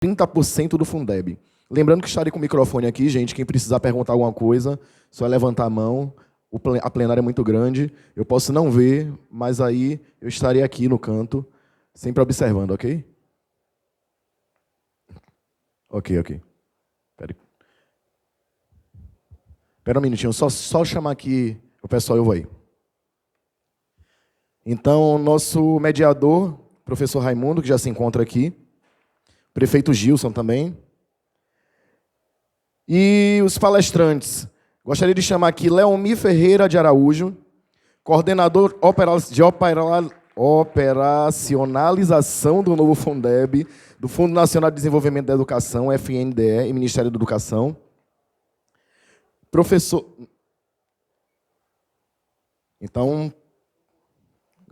30% do Fundeb. Lembrando que estarei com o microfone aqui, gente. Quem precisar perguntar alguma coisa, só é levantar a mão. A plenária é muito grande. Eu posso não ver, mas aí eu estarei aqui no canto, sempre observando, ok? Ok. Espera um minutinho, só chamar aqui o pessoal e eu vou aí. Então, nosso mediador, professor Raimundo, que já se encontra aqui. Prefeito Gilson também. E os palestrantes. Gostaria de chamar aqui Leomir Ferreira de Araújo, coordenador de operacionalização do novo Fundeb, do Fundo Nacional de Desenvolvimento da Educação, FNDE, e Ministério da Educação. Professor... Então,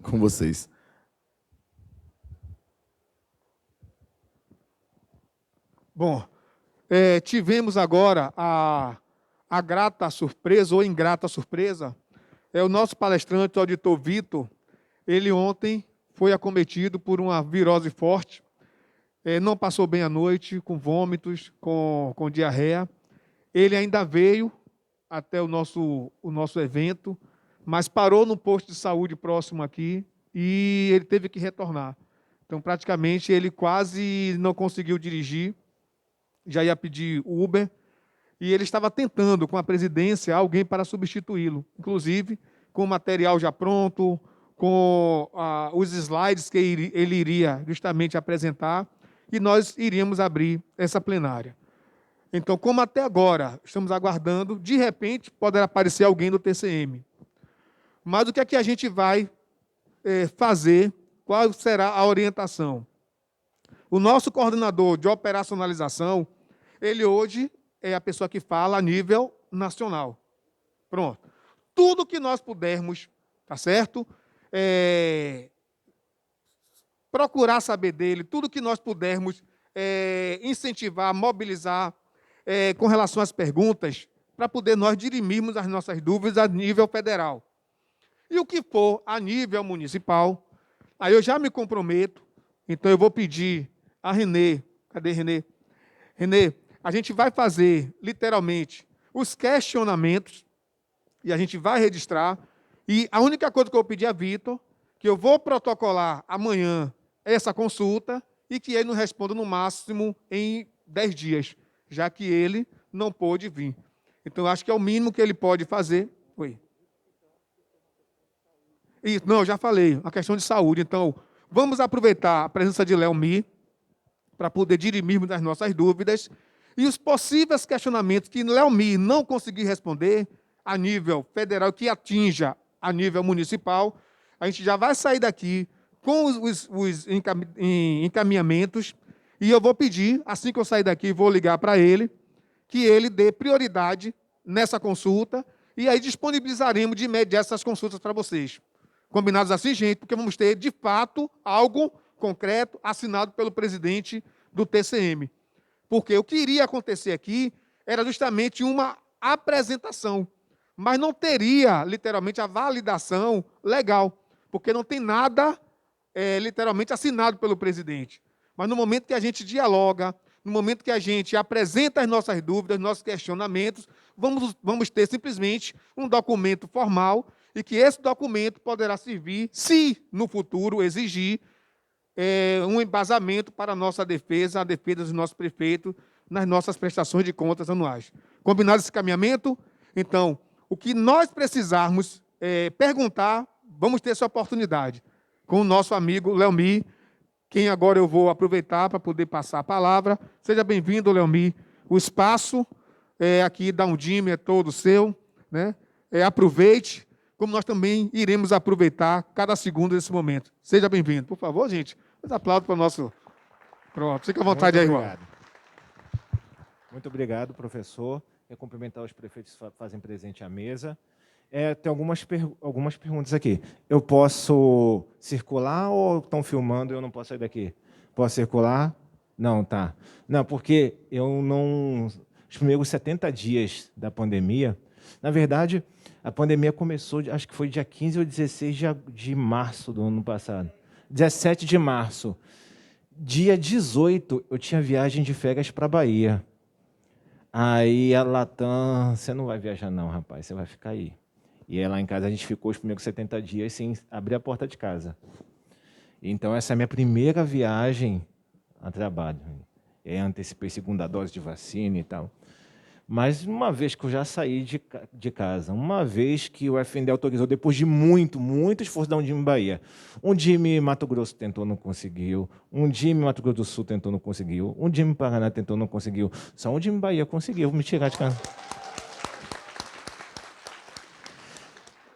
com vocês. Bom, tivemos agora a grata surpresa, ou ingrata surpresa, o nosso palestrante, o auditor Vitor, ele ontem foi acometido por uma virose forte, não passou bem a noite, com vômitos, com diarreia. Ele ainda veio até o nosso evento, mas parou no posto de saúde próximo aqui e ele teve que retornar. Então, praticamente, ele quase não conseguiu dirigir, já ia pedir Uber, e ele estava tentando, com a presidência, alguém para substituí-lo, inclusive com o material já pronto, com os slides que ele iria justamente apresentar, e nós iríamos abrir essa plenária. Então, como até agora estamos aguardando, de repente poderá aparecer alguém do TCM. Mas o que é que a gente vai fazer? Qual será a orientação? O nosso coordenador de operacionalização, ele hoje é a pessoa que fala a nível nacional. Pronto. Tudo que nós pudermos, tá certo? Procurar saber dele, tudo que nós pudermos incentivar, mobilizar com relação às perguntas, para poder nós dirimirmos as nossas dúvidas a nível federal. E o que for a nível municipal, aí eu já me comprometo, então eu vou pedir a Renê, cadê Renê? Renê, a gente vai fazer, literalmente, os questionamentos, e a gente vai registrar, e a única coisa que eu vou pedir a Vitor, que eu vou protocolar amanhã essa consulta, e que ele nos responda no máximo em 10 dias, já que ele não pôde vir. Então, acho que é o mínimo que ele pode fazer. Oi. Isso, não, já falei, a questão de saúde. Então, vamos aproveitar a presença de Leomir para poder dirimirmos as nossas dúvidas e os possíveis questionamentos que Leomir não conseguir responder a nível federal, que atinja a nível municipal, a gente já vai sair daqui com os encaminhamentos e eu vou pedir, assim que eu sair daqui, vou ligar para ele, que ele dê prioridade nessa consulta e aí disponibilizaremos de imediato essas consultas para vocês. Combinados assim, gente, porque vamos ter, de fato, algo concreto assinado pelo presidente do TCM. Porque o que iria acontecer aqui era justamente uma apresentação, mas não teria, literalmente, a validação legal, porque não tem nada, literalmente, assinado pelo presidente. Mas no momento que a gente dialoga, no momento que a gente apresenta as nossas dúvidas, nossos questionamentos, vamos ter simplesmente um documento formal e que esse documento poderá servir, se no futuro exigir, um embasamento para a nossa defesa, a defesa do nosso prefeito, nas nossas prestações de contas anuais. Combinado esse caminhamento? Então, o que nós precisarmos perguntar, vamos ter essa oportunidade com o nosso amigo Leomir, quem agora eu vou aproveitar para poder passar a palavra. Seja bem-vindo, Leomir. O espaço aqui da Undime é todo seu, né? Aproveite, como nós também iremos aproveitar cada segundo desse momento. Seja bem-vindo. Por favor, gente, mas aplaudo para o nosso... Pronto, fica à vontade aí, irmão. Muito obrigado, professor. Quero cumprimentar os prefeitos que fazem presente à mesa. Tem algumas perguntas aqui. Eu posso circular ou estão filmando e eu não posso sair daqui? Posso circular? Não, tá. Não, porque eu não... Os primeiros 70 dias da pandemia, na verdade, a pandemia começou, acho que foi dia 15 ou 16 de março do ano passado. 17 de março. Dia 18, eu tinha viagem de férias para a Bahia. Aí a Latam, você não vai viajar não, rapaz, você vai ficar aí. E aí, lá em casa a gente ficou os primeiros 70 dias sem abrir a porta de casa. Então essa é a minha primeira viagem a trabalho. E aí antecipei segunda dose de vacina e tal. Mas uma vez que eu já saí de casa, uma vez que o FNDE autorizou, depois de muito esforço da Undime Bahia, Undime Mato Grosso tentou, não conseguiu, Undime Mato Grosso do Sul tentou, não conseguiu, Undime Paraná tentou, não conseguiu, só Undime Bahia conseguiu me tirar de casa.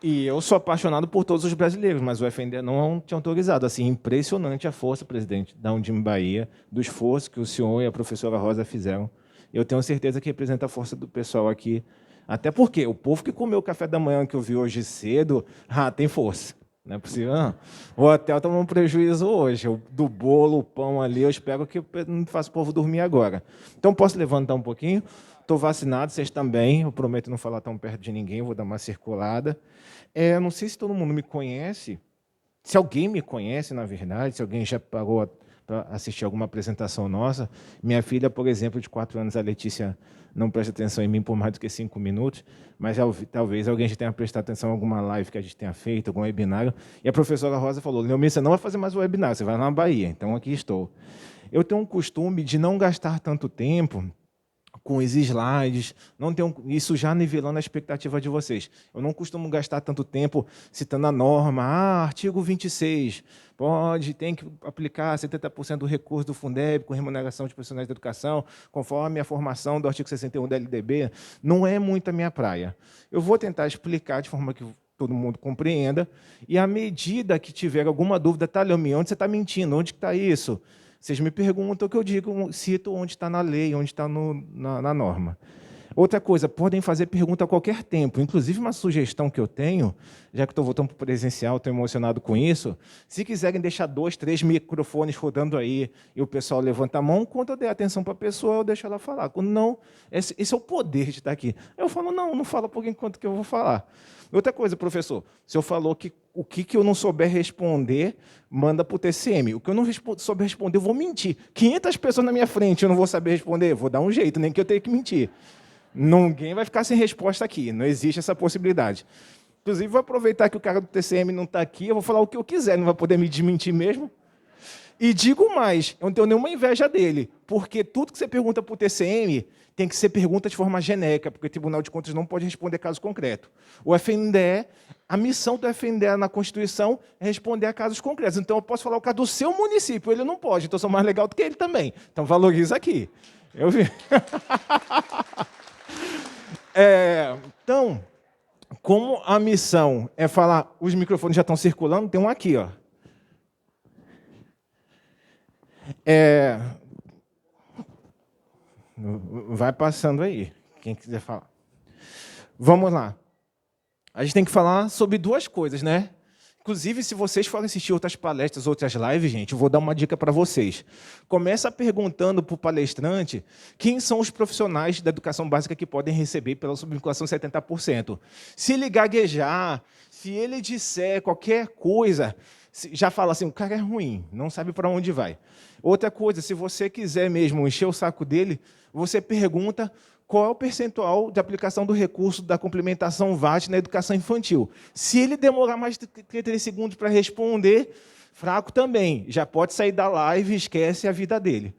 E eu sou apaixonado por todos os brasileiros, mas o FNDE não tinha autorizado. Assim, impressionante a força, presidente, da Undime Bahia, do esforço que o senhor e a professora Rosa fizeram. Eu tenho certeza que representa a força do pessoal aqui. Até porque o povo que comeu o café da manhã que eu vi hoje cedo, tem força. Não é possível, não. O hotel tomou um prejuízo hoje. Do bolo, o pão ali, eu espero que não faça o povo dormir agora. Então, posso levantar um pouquinho? Estou vacinado, vocês também. Eu prometo não falar tão perto de ninguém, vou dar uma circulada. Não sei se todo mundo me conhece. Se alguém me conhece, na verdade, se alguém já parou para assistir alguma apresentação nossa. Minha filha, por exemplo, de 4 anos, a Letícia, não presta atenção em mim por mais do que 5 minutos, mas talvez alguém já tenha prestado atenção em alguma live que a gente tenha feito, algum webinário. E a professora Rosa falou, Leomir, você não vai fazer mais o webinar, você vai lá na Bahia. Então, aqui estou. Eu tenho um costume de não gastar tanto tempo com os slides, isso já nivelando a expectativa de vocês. Eu não costumo gastar tanto tempo citando a norma, artigo 26, tem que aplicar 70% do recurso do Fundeb com remuneração de profissionais da educação, conforme a formação do artigo 61 da LDB. Não é muito a minha praia. Eu vou tentar explicar de forma que todo mundo compreenda, e à medida que tiver alguma dúvida, Leomir, onde você está mentindo? Onde está isso? Vocês me perguntam o que eu digo, cito onde está na lei, onde está na norma. Outra coisa, podem fazer pergunta a qualquer tempo. Inclusive, uma sugestão que eu tenho, já que estou voltando para o presencial, estou emocionado com isso, se quiserem deixar 2, 3 microfones rodando aí e o pessoal levanta a mão, quando eu der atenção para a pessoa, eu deixo ela falar. Quando não, esse é o poder de estar aqui. Eu falo, não fala por enquanto que eu vou falar. Outra coisa, professor, o senhor falou que o que eu não souber responder, manda para o TCM. O que eu não souber responder, eu vou mentir. 500 pessoas na minha frente, eu não vou saber responder, vou dar um jeito, nem que eu tenha que mentir. Ninguém vai ficar sem resposta aqui, não existe essa possibilidade. Inclusive, vou aproveitar que o cara do TCM não está aqui, eu vou falar o que eu quiser, não vai poder me desmentir mesmo. E digo mais, eu não tenho nenhuma inveja dele, porque tudo que você pergunta para o TCM tem que ser pergunta de forma genérica, porque o Tribunal de Contas não pode responder caso concreto. O FNDE, a missão do FNDE na Constituição é responder a casos concretos. Então, eu posso falar o caso do seu município, ele não pode, então eu sou mais legal do que ele também. Então, valoriza aqui. Eu vi. Então, como a missão é falar, os microfones já estão circulando, tem um aqui, ó. Vai passando aí, quem quiser falar. Vamos lá. A gente tem que falar sobre 2 coisas, né? Inclusive, se vocês forem assistir outras palestras, outras lives, gente, eu vou dar uma dica para vocês. Começa perguntando para o palestrante quem são os profissionais da educação básica que podem receber pela subvinculação 70%. Se ele gaguejar, se ele disser qualquer coisa, já fala assim, o cara é ruim, não sabe para onde vai. Outra coisa, se você quiser mesmo encher o saco dele, você pergunta qual é o percentual de aplicação do recurso da complementação VAT na educação infantil. Se ele demorar mais de 3 segundos para responder, fraco também. Já pode sair da live e esquece a vida dele.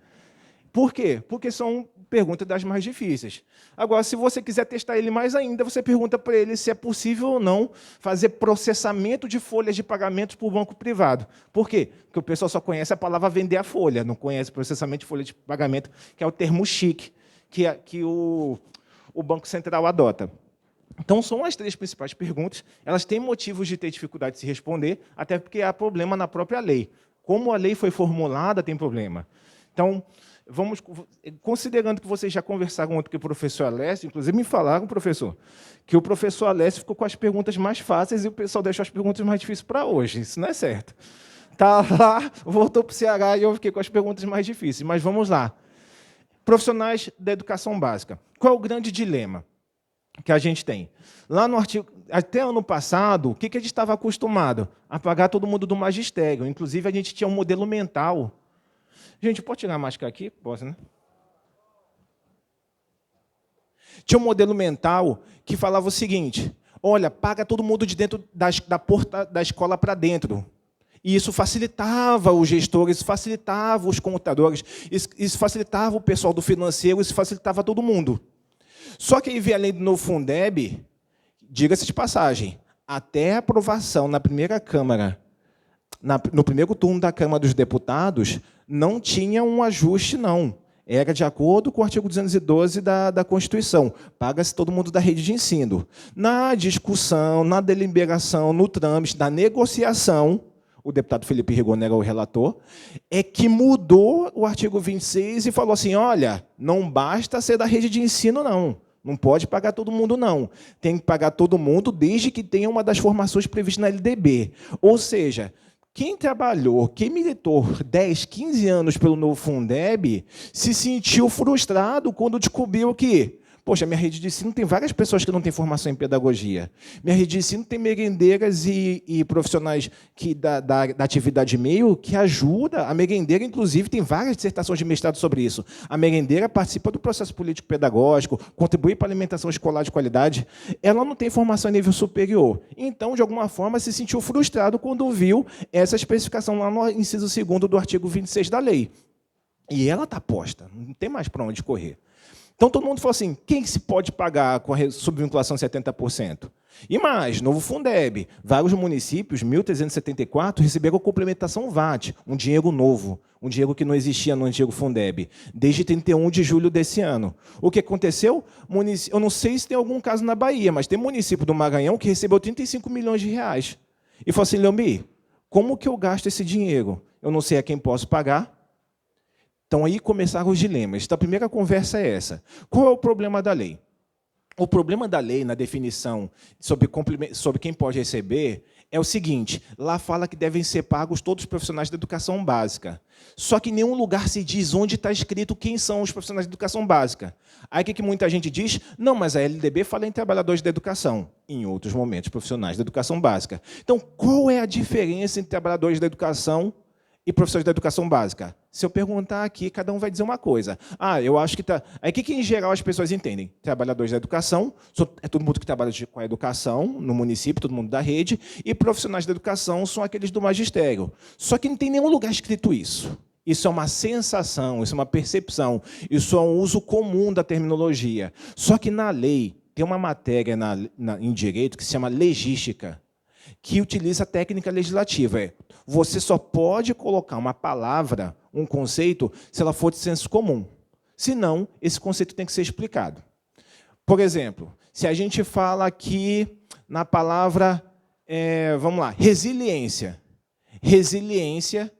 Por quê? Porque são perguntas das mais difíceis. Agora, se você quiser testar ele mais ainda, você pergunta para ele se é possível ou não fazer processamento de folhas de pagamentos por banco privado. Por quê? Porque o pessoal só conhece a palavra vender a folha, não conhece processamento de folha de pagamento, que é o termo chique, que o Banco Central adota. Então, são as 3 principais perguntas. Elas têm motivos de ter dificuldade de se responder, até porque há problema na própria lei. Como a lei foi formulada, tem problema. Então, considerando que vocês já conversaram ontem com o professor Alessio, inclusive me falaram, professor, que o professor Alessio ficou com as perguntas mais fáceis e o pessoal deixou as perguntas mais difíceis para hoje. Isso não é certo. Está lá, voltou para o Ceará e eu fiquei com as perguntas mais difíceis. Mas vamos lá. Profissionais da educação básica. Qual é o grande dilema que a gente tem? Lá no artigo, até ano passado, o que a gente estava acostumado? A pagar todo mundo do magistério. Inclusive, a gente tinha um modelo mental Gente, pode tirar a máscara aqui? Posso, né? Tinha um modelo mental que falava o seguinte: olha, paga todo mundo de dentro da porta da escola para dentro. E isso facilitava os gestores, isso facilitava os contadores, isso facilitava o pessoal do financeiro, isso facilitava todo mundo. Só que aí veio a lei do novo Fundeb, diga-se de passagem, até a aprovação na primeira Câmara, no primeiro turno da Câmara dos Deputados, não tinha um ajuste, não. Era de acordo com o artigo 212 da Constituição. Paga-se todo mundo da rede de ensino. Na discussão, na deliberação, no trâmite, na negociação, o deputado Felipe Rigoni era o relator, é que mudou o artigo 26 e falou assim, olha, não basta ser da rede de ensino, não. Não pode pagar todo mundo, não. Tem que pagar todo mundo desde que tenha uma das formações previstas na LDB. Ou seja, quem trabalhou, quem militou 10, 15 anos pelo novo Fundeb, se sentiu frustrado quando descobriu que, poxa, minha rede de ensino tem várias pessoas que não têm formação em pedagogia. Minha rede de ensino tem merendeiras e profissionais da atividade meio que ajuda. A merendeira, inclusive, tem várias dissertações de mestrado sobre isso. A merendeira participa do processo político-pedagógico, contribui para a alimentação escolar de qualidade. Ela não tem formação em nível superior. Então, de alguma forma, se sentiu frustrado quando viu essa especificação lá no inciso 2º do artigo 26 da lei. E ela está posta, não tem mais para onde correr. Então, todo mundo falou assim, quem se pode pagar com a subvinculação de 70%? E mais, novo Fundeb, vários municípios, 1.374, receberam complementação VAT, um dinheiro novo, um dinheiro que não existia no antigo Fundeb, desde 31 de julho desse ano. O que aconteceu? Eu não sei se tem algum caso na Bahia, mas tem município do Maranhão que recebeu 35 milhões de reais. E falou assim, Leomir, como que eu gasto esse dinheiro? Eu não sei a quem posso pagar. Então, aí começaram os dilemas. Então, a primeira conversa é essa. Qual é o problema da lei? O problema da lei, na definição sobre quem pode receber, é o seguinte, lá fala que devem ser pagos todos os profissionais da educação básica. Só que em nenhum lugar se diz onde está escrito quem são os profissionais da educação básica. Aí o que muita gente diz? Não, mas a LDB fala em trabalhadores da educação. Em outros momentos, profissionais da educação básica. Então, qual é a diferença entre trabalhadores da educação e professores da educação básica? Se eu perguntar aqui, cada um vai dizer uma coisa. Eu acho que está... Aí, o que, em geral, as pessoas entendem? Trabalhadores da educação, é todo mundo que trabalha com a educação no município, todo mundo da rede, e profissionais da educação são aqueles do magistério. Só que não tem nenhum lugar escrito isso. Isso é uma sensação, isso é uma percepção, isso é um uso comum da terminologia. Só que, na lei, tem uma matéria em direito que se chama legística, que utiliza a técnica legislativa. Você só pode colocar uma palavra, um conceito, se ela for de senso comum. Senão, esse conceito tem que ser explicado. Por exemplo, se a gente fala aqui na palavra, vamos lá, resiliência. Resiliência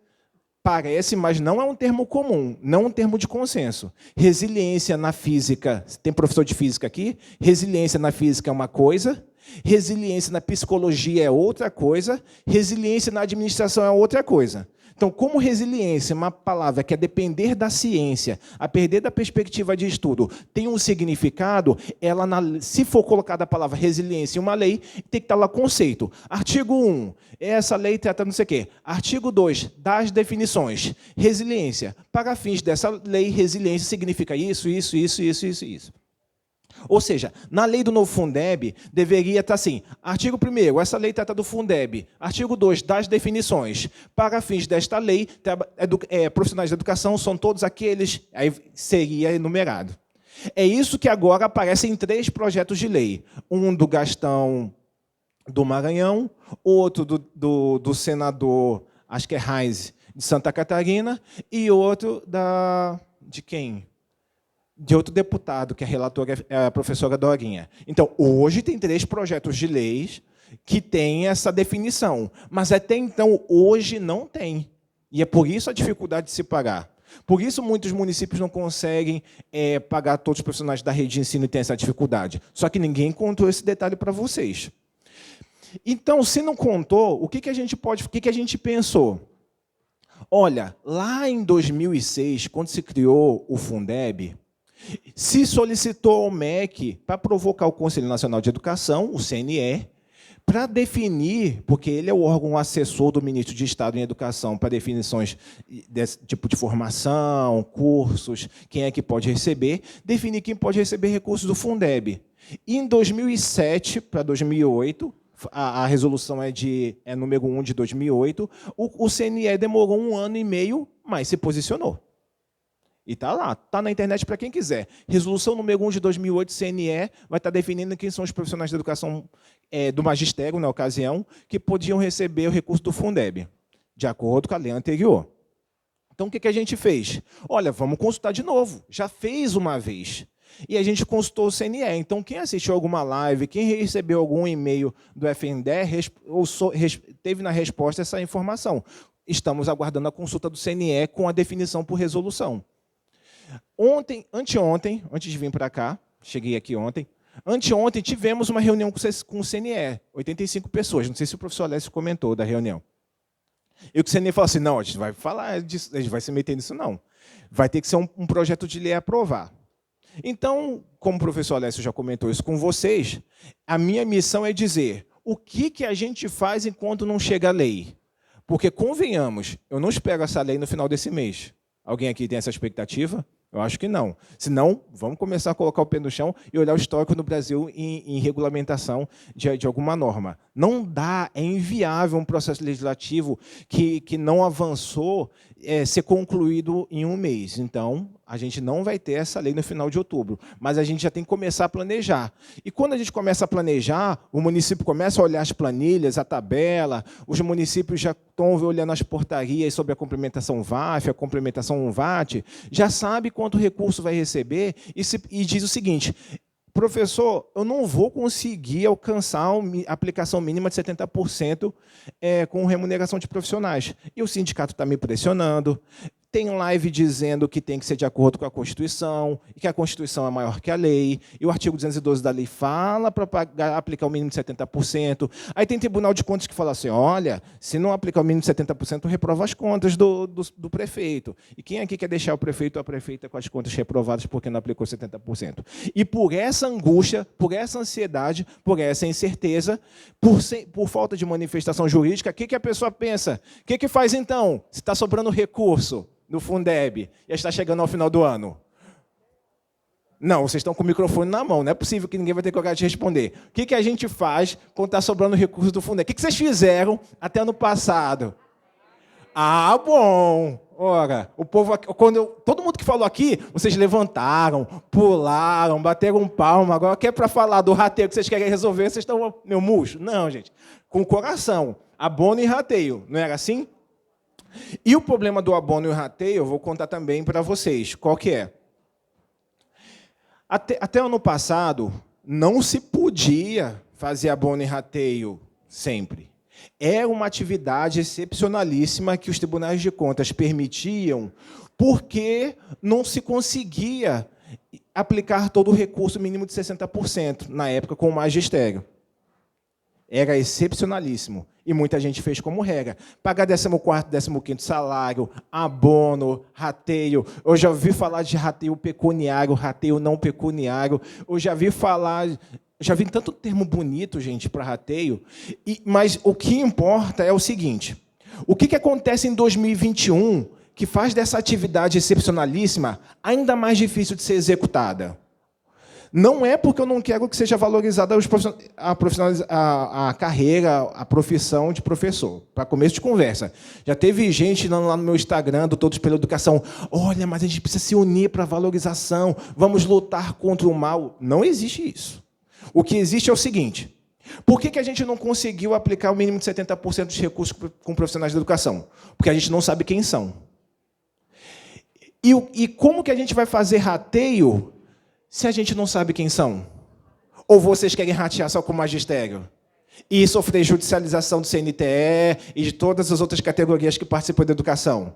parece, mas não é um termo comum, não é um termo de consenso. Resiliência na física, tem professor de física aqui? Resiliência na física é uma coisa, resiliência na psicologia é outra coisa, resiliência na administração é outra coisa. Então, como resiliência, uma palavra que é depender da ciência, a perder da perspectiva de estudo, tem um significado, ela, se for colocada a palavra resiliência em uma lei, tem que estar lá conceito. Artigo 1, essa lei trata não sei o quê. Artigo 2, das definições. Resiliência. Para fins dessa lei, resiliência significa isso, isso, isso, isso, isso, isso. Ou seja, na lei do novo Fundeb, deveria estar assim, artigo 1º, essa lei trata do Fundeb. Artigo 2, das definições. Para fins desta lei, profissionais da educação são todos aqueles, aí seria enumerado. É isso que agora aparece em 3 projetos de lei. Um do Gastão do Maranhão, outro do senador, acho que é Reis, de Santa Catarina, e outro de quem? De outro deputado, que a relatora é a professora Dorinha. Então, hoje tem 3 projetos de leis que têm essa definição, mas até então, hoje não tem. E é por isso a dificuldade de se pagar. Por isso, muitos municípios não conseguem pagar todos os profissionais da rede de ensino e tem essa dificuldade. Só que ninguém contou esse detalhe para vocês. Então, se não contou, o que a gente pensou? Olha, lá em 2006, quando se criou o Fundeb, se solicitou ao MEC para provocar o Conselho Nacional de Educação, o CNE, Para definir, porque ele é o órgão assessor do ministro de Estado em Educação para definições desse tipo de formação, cursos, quem é que pode receber, definir quem pode receber recursos do Fundeb. E em 2007 para 2008, a resolução é número 1 de 2008, o CNE demorou 1 ano e meio, mas se posicionou. E está lá, está na internet para quem quiser. Resolução número 1 de 2008, CNE, vai estar definindo quem são os profissionais de educação do magistério, na ocasião, que podiam receber o recurso do Fundeb, de acordo com a lei anterior. Então, o que a gente fez? Olha, vamos consultar de novo. Já fez uma vez. E a gente consultou o CNE. Então, quem assistiu alguma live, quem recebeu algum e-mail do FNDE, teve na resposta essa informação. Estamos aguardando a consulta do CNE com a definição por resolução. Anteontem, antes de vir para cá, cheguei aqui ontem, anteontem tivemos uma reunião com o CNE, 85 pessoas, não sei se o professor Alessio comentou da reunião. E o CNE falou assim, não, a gente vai falar disso, a gente vai se meter nisso, não. Vai ter que ser um projeto de lei a aprovar. Então, como o professor Alessio já comentou isso com vocês, a minha missão é dizer o que a gente faz enquanto não chega a lei. Porque, convenhamos, eu não espero essa lei no final desse mês. Alguém aqui tem essa expectativa? Eu acho que não. Senão, vamos começar a colocar o pé no chão e olhar o histórico no Brasil em regulamentação de alguma norma. Não dá, é inviável um processo legislativo que não avançou ser concluído em 1 mês. Então, a gente não vai ter essa lei no final de outubro, mas a gente já tem que começar a planejar. E quando a gente começa a planejar, o município começa a olhar as planilhas, a tabela, os municípios já estão olhando as portarias sobre a complementação VAF, a complementação VAT, já sabe quanto recurso vai receber e diz o seguinte, professor, eu não vou conseguir alcançar a aplicação mínima de 70% com remuneração de profissionais. E o sindicato está me pressionando. Tem live dizendo que tem que ser de acordo com a Constituição, e que a Constituição é maior que a lei, e o artigo 212 da lei fala para aplicar o mínimo de 70%. Aí tem Tribunal de Contas que fala assim, olha, se não aplicar o mínimo de 70%, reprova as contas do prefeito. E quem aqui quer deixar o prefeito ou a prefeita com as contas reprovadas porque não aplicou 70%? E por essa angústia, por essa ansiedade, por essa incerteza, por falta de manifestação jurídica, o que a pessoa pensa? O que faz então, se está sobrando recurso no Fundeb e está chegando ao final do ano? Não, vocês estão com o microfone na mão, não é possível que ninguém vai ter coragem de responder. O que a gente faz quando está sobrando recurso do Fundeb? O que vocês fizeram até ano passado? Ah, bom! Ora, o povo, todo mundo que falou aqui, vocês levantaram, pularam, bateram palma, agora que é para falar do rateio que vocês querem resolver, vocês estão meio murcho. Não, gente, com o coração, abono e rateio, não era assim? E o problema do abono e o rateio, eu vou contar também para vocês. Qual que é? Até ano passado, não se podia fazer abono e rateio sempre. Era uma atividade excepcionalíssima que os tribunais de contas permitiam, porque não se conseguia aplicar todo o recurso mínimo de 60%, na época, com o magistério. Era excepcionalíssimo. E muita gente fez como regra. Pagar 14º, 15º salário, abono, rateio. Eu já ouvi falar de rateio pecuniário, rateio não pecuniário. Eu já vi falar... Já vi tanto termo bonito, gente, para rateio. Mas o que importa é o seguinte. O que acontece em 2021 que faz dessa atividade excepcionalíssima ainda mais difícil de ser executada? Não é porque eu não quero que seja valorizada a carreira, a profissão de professor. Para começo de conversa. Já teve gente lá no meu Instagram, do Todos pela Educação, olha, mas a gente precisa se unir para a valorização, vamos lutar contra o mal. Não existe isso. O que existe é o seguinte, por que a gente não conseguiu aplicar o mínimo de 70% dos recursos com profissionais da educação? Porque a gente não sabe quem são. E como que a gente vai fazer rateio se a gente não sabe quem são? Ou vocês querem ratear só com o magistério? E sofrer judicialização do CNTE e de todas as outras categorias que participam da educação?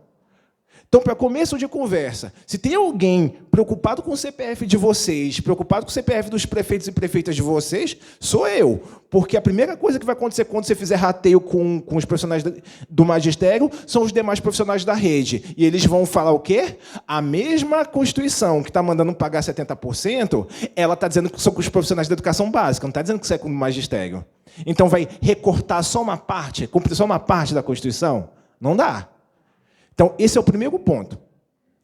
Então, para começo de conversa, se tem alguém preocupado com o CPF de vocês, preocupado com o CPF dos prefeitos e prefeitas de vocês, sou eu. Porque a primeira coisa que vai acontecer quando você fizer rateio com os profissionais do magistério são os demais profissionais da rede. E eles vão falar o quê? A mesma Constituição que está mandando pagar 70%, ela está dizendo que são com os profissionais da educação básica, não está dizendo que isso é com o magistério. Então, vai recortar só uma parte, cumprir só uma parte da Constituição? Não dá. Então, esse é o primeiro ponto.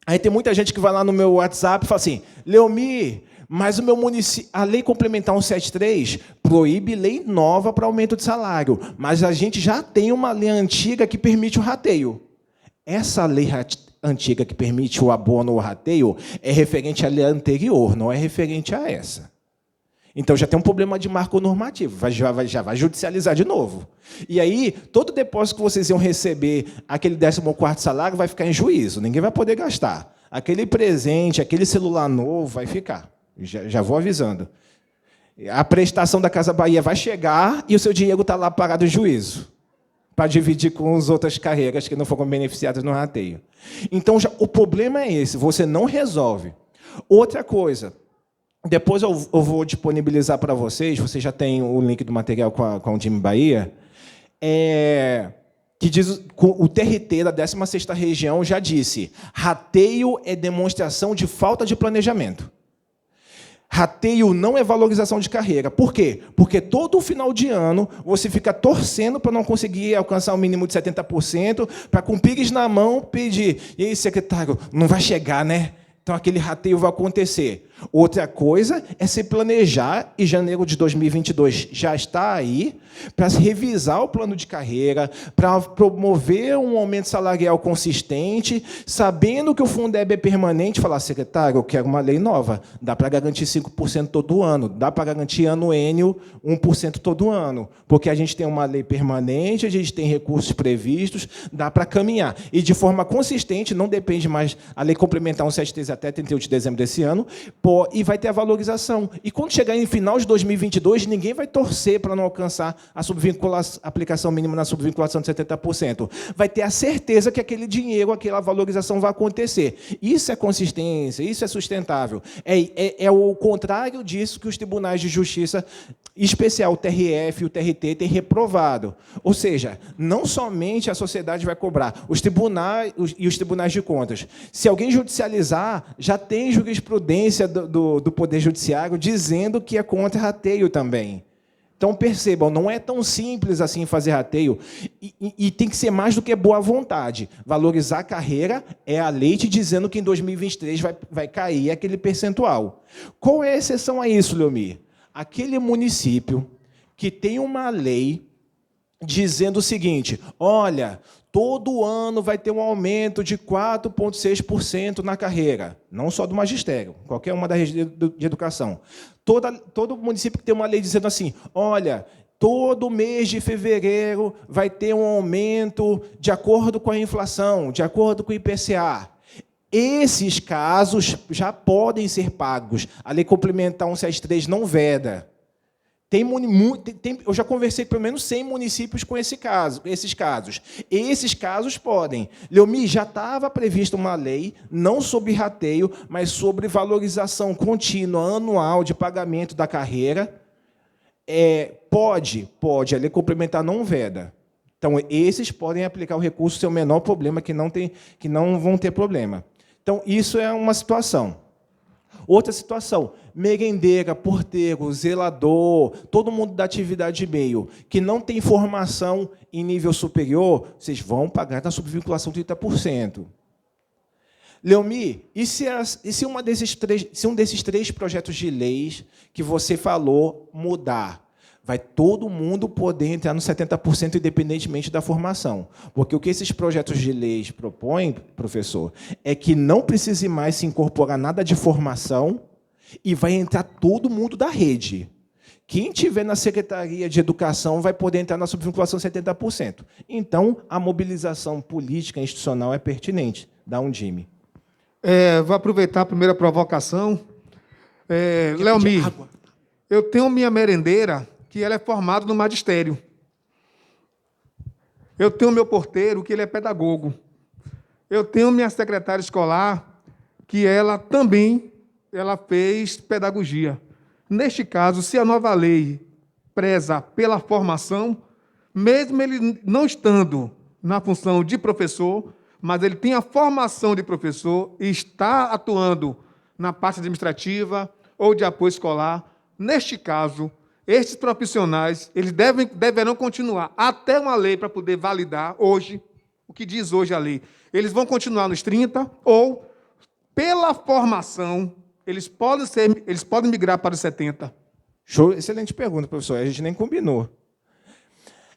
Aí tem muita gente que vai lá no meu WhatsApp e fala assim, Leomir, mas o meu município, a Lei Complementar 173 proíbe lei nova para aumento de salário, mas a gente já tem uma lei antiga que permite o rateio. Essa lei antiga que permite o abono ou o rateio é referente à lei anterior, não é referente a essa. Então, já tem um problema de marco normativo, já vai judicializar de novo. E aí, todo depósito que vocês iam receber, aquele 14º salário, vai ficar em juízo, ninguém vai poder gastar. Aquele presente, aquele celular novo, vai ficar. Já vou avisando. A prestação da Casa Bahia vai chegar e o seu dinheiro está lá parado em juízo, para dividir com as outras carreiras que não foram beneficiadas no rateio. Então, o problema é esse, você não resolve. Outra coisa... Depois eu vou disponibilizar para vocês, vocês já têm o link do material com o time Bahia, que diz o TRT da 16ª região já disse, rateio é demonstração de falta de planejamento. Rateio não é valorização de carreira. Por quê? Porque todo final de ano você fica torcendo para não conseguir alcançar o mínimo de 70%, para com pires na mão pedir, e aí, secretário, não vai chegar, né? Então, aquele rateio vai acontecer. Outra coisa é se planejar, e janeiro de 2022 já está aí, para revisar o plano de carreira, para promover um aumento salarial consistente, sabendo que o Fundeb é permanente, falar, secretário, eu quero uma lei nova, dá para garantir 5% todo ano, dá para garantir anuênio 1% todo ano, porque a gente tem uma lei permanente, a gente tem recursos previstos, dá para caminhar. E, de forma consistente, não depende mais a lei complementar 173 até 31 de dezembro desse ano, e vai ter a valorização. E quando chegar em final de 2022, ninguém vai torcer para não alcançar a aplicação mínima na subvinculação de 70%. Vai ter a certeza que aquele dinheiro, aquela valorização vai acontecer. Isso é consistência, isso é sustentável. É o contrário disso que os tribunais de justiça, em especial o TRF e o TRT, têm reprovado. Ou seja, não somente a sociedade vai cobrar, os tribunais e os tribunais de contas. Se alguém judicializar, já tem jurisprudência do Poder Judiciário dizendo que é contra rateio também. Então, percebam, não é tão simples assim fazer rateio, e tem que ser mais do que boa vontade. Valorizar a carreira é a lei te dizendo que em 2023 vai cair aquele percentual. Qual é a exceção a isso, Leomir? Aquele município que tem uma lei dizendo o seguinte, olha, todo ano vai ter um aumento de 4,6% na carreira, não só do magistério, qualquer uma da rede de educação. Todo município que tem uma lei dizendo assim, olha, todo mês de fevereiro vai ter um aumento de acordo com a inflação, de acordo com o IPCA. Esses casos já podem ser pagos. A Lei Complementar 173 não veda. Eu já conversei com pelo menos 100 municípios com esses casos. Esses casos podem. Leomir, já estava prevista uma lei, não sobre rateio, mas sobre valorização contínua, anual, de pagamento da carreira. Pode, a Lei Complementar não veda. Então, esses podem aplicar o recurso sem o menor problema, que não vão ter problema. Então, isso é uma situação. Outra situação, merendeira, porteiro, zelador, todo mundo da atividade de meio, que não tem formação em nível superior, vocês vão pagar na subvinculação 30%. Leomir, e se um desses três projetos de leis que você falou mudar? Vai todo mundo poder entrar no 70% independentemente da formação. Porque o que esses projetos de leis propõem, professor, é que não precise mais se incorporar nada de formação e vai entrar todo mundo da rede. Quem tiver na Secretaria de Educação vai poder entrar na subvinculação 70%. Então, a mobilização política e institucional é pertinente. Dá um Undime. Vou aproveitar a primeira provocação. Leomir, eu tenho minha merendeira, que ela é formada no magistério. Eu tenho meu porteiro, que ele é pedagogo. Eu tenho minha secretária escolar, que ela também fez pedagogia. Neste caso, se a nova lei preza pela formação, mesmo ele não estando na função de professor, mas ele tem a formação de professor e está atuando na parte administrativa ou de apoio escolar, neste caso, estes profissionais, eles deverão continuar até uma lei para poder validar hoje, o que diz hoje a lei. Eles vão continuar nos 30 ou, pela formação, eles podem migrar para os 70. Show, excelente pergunta, professor. A gente nem combinou.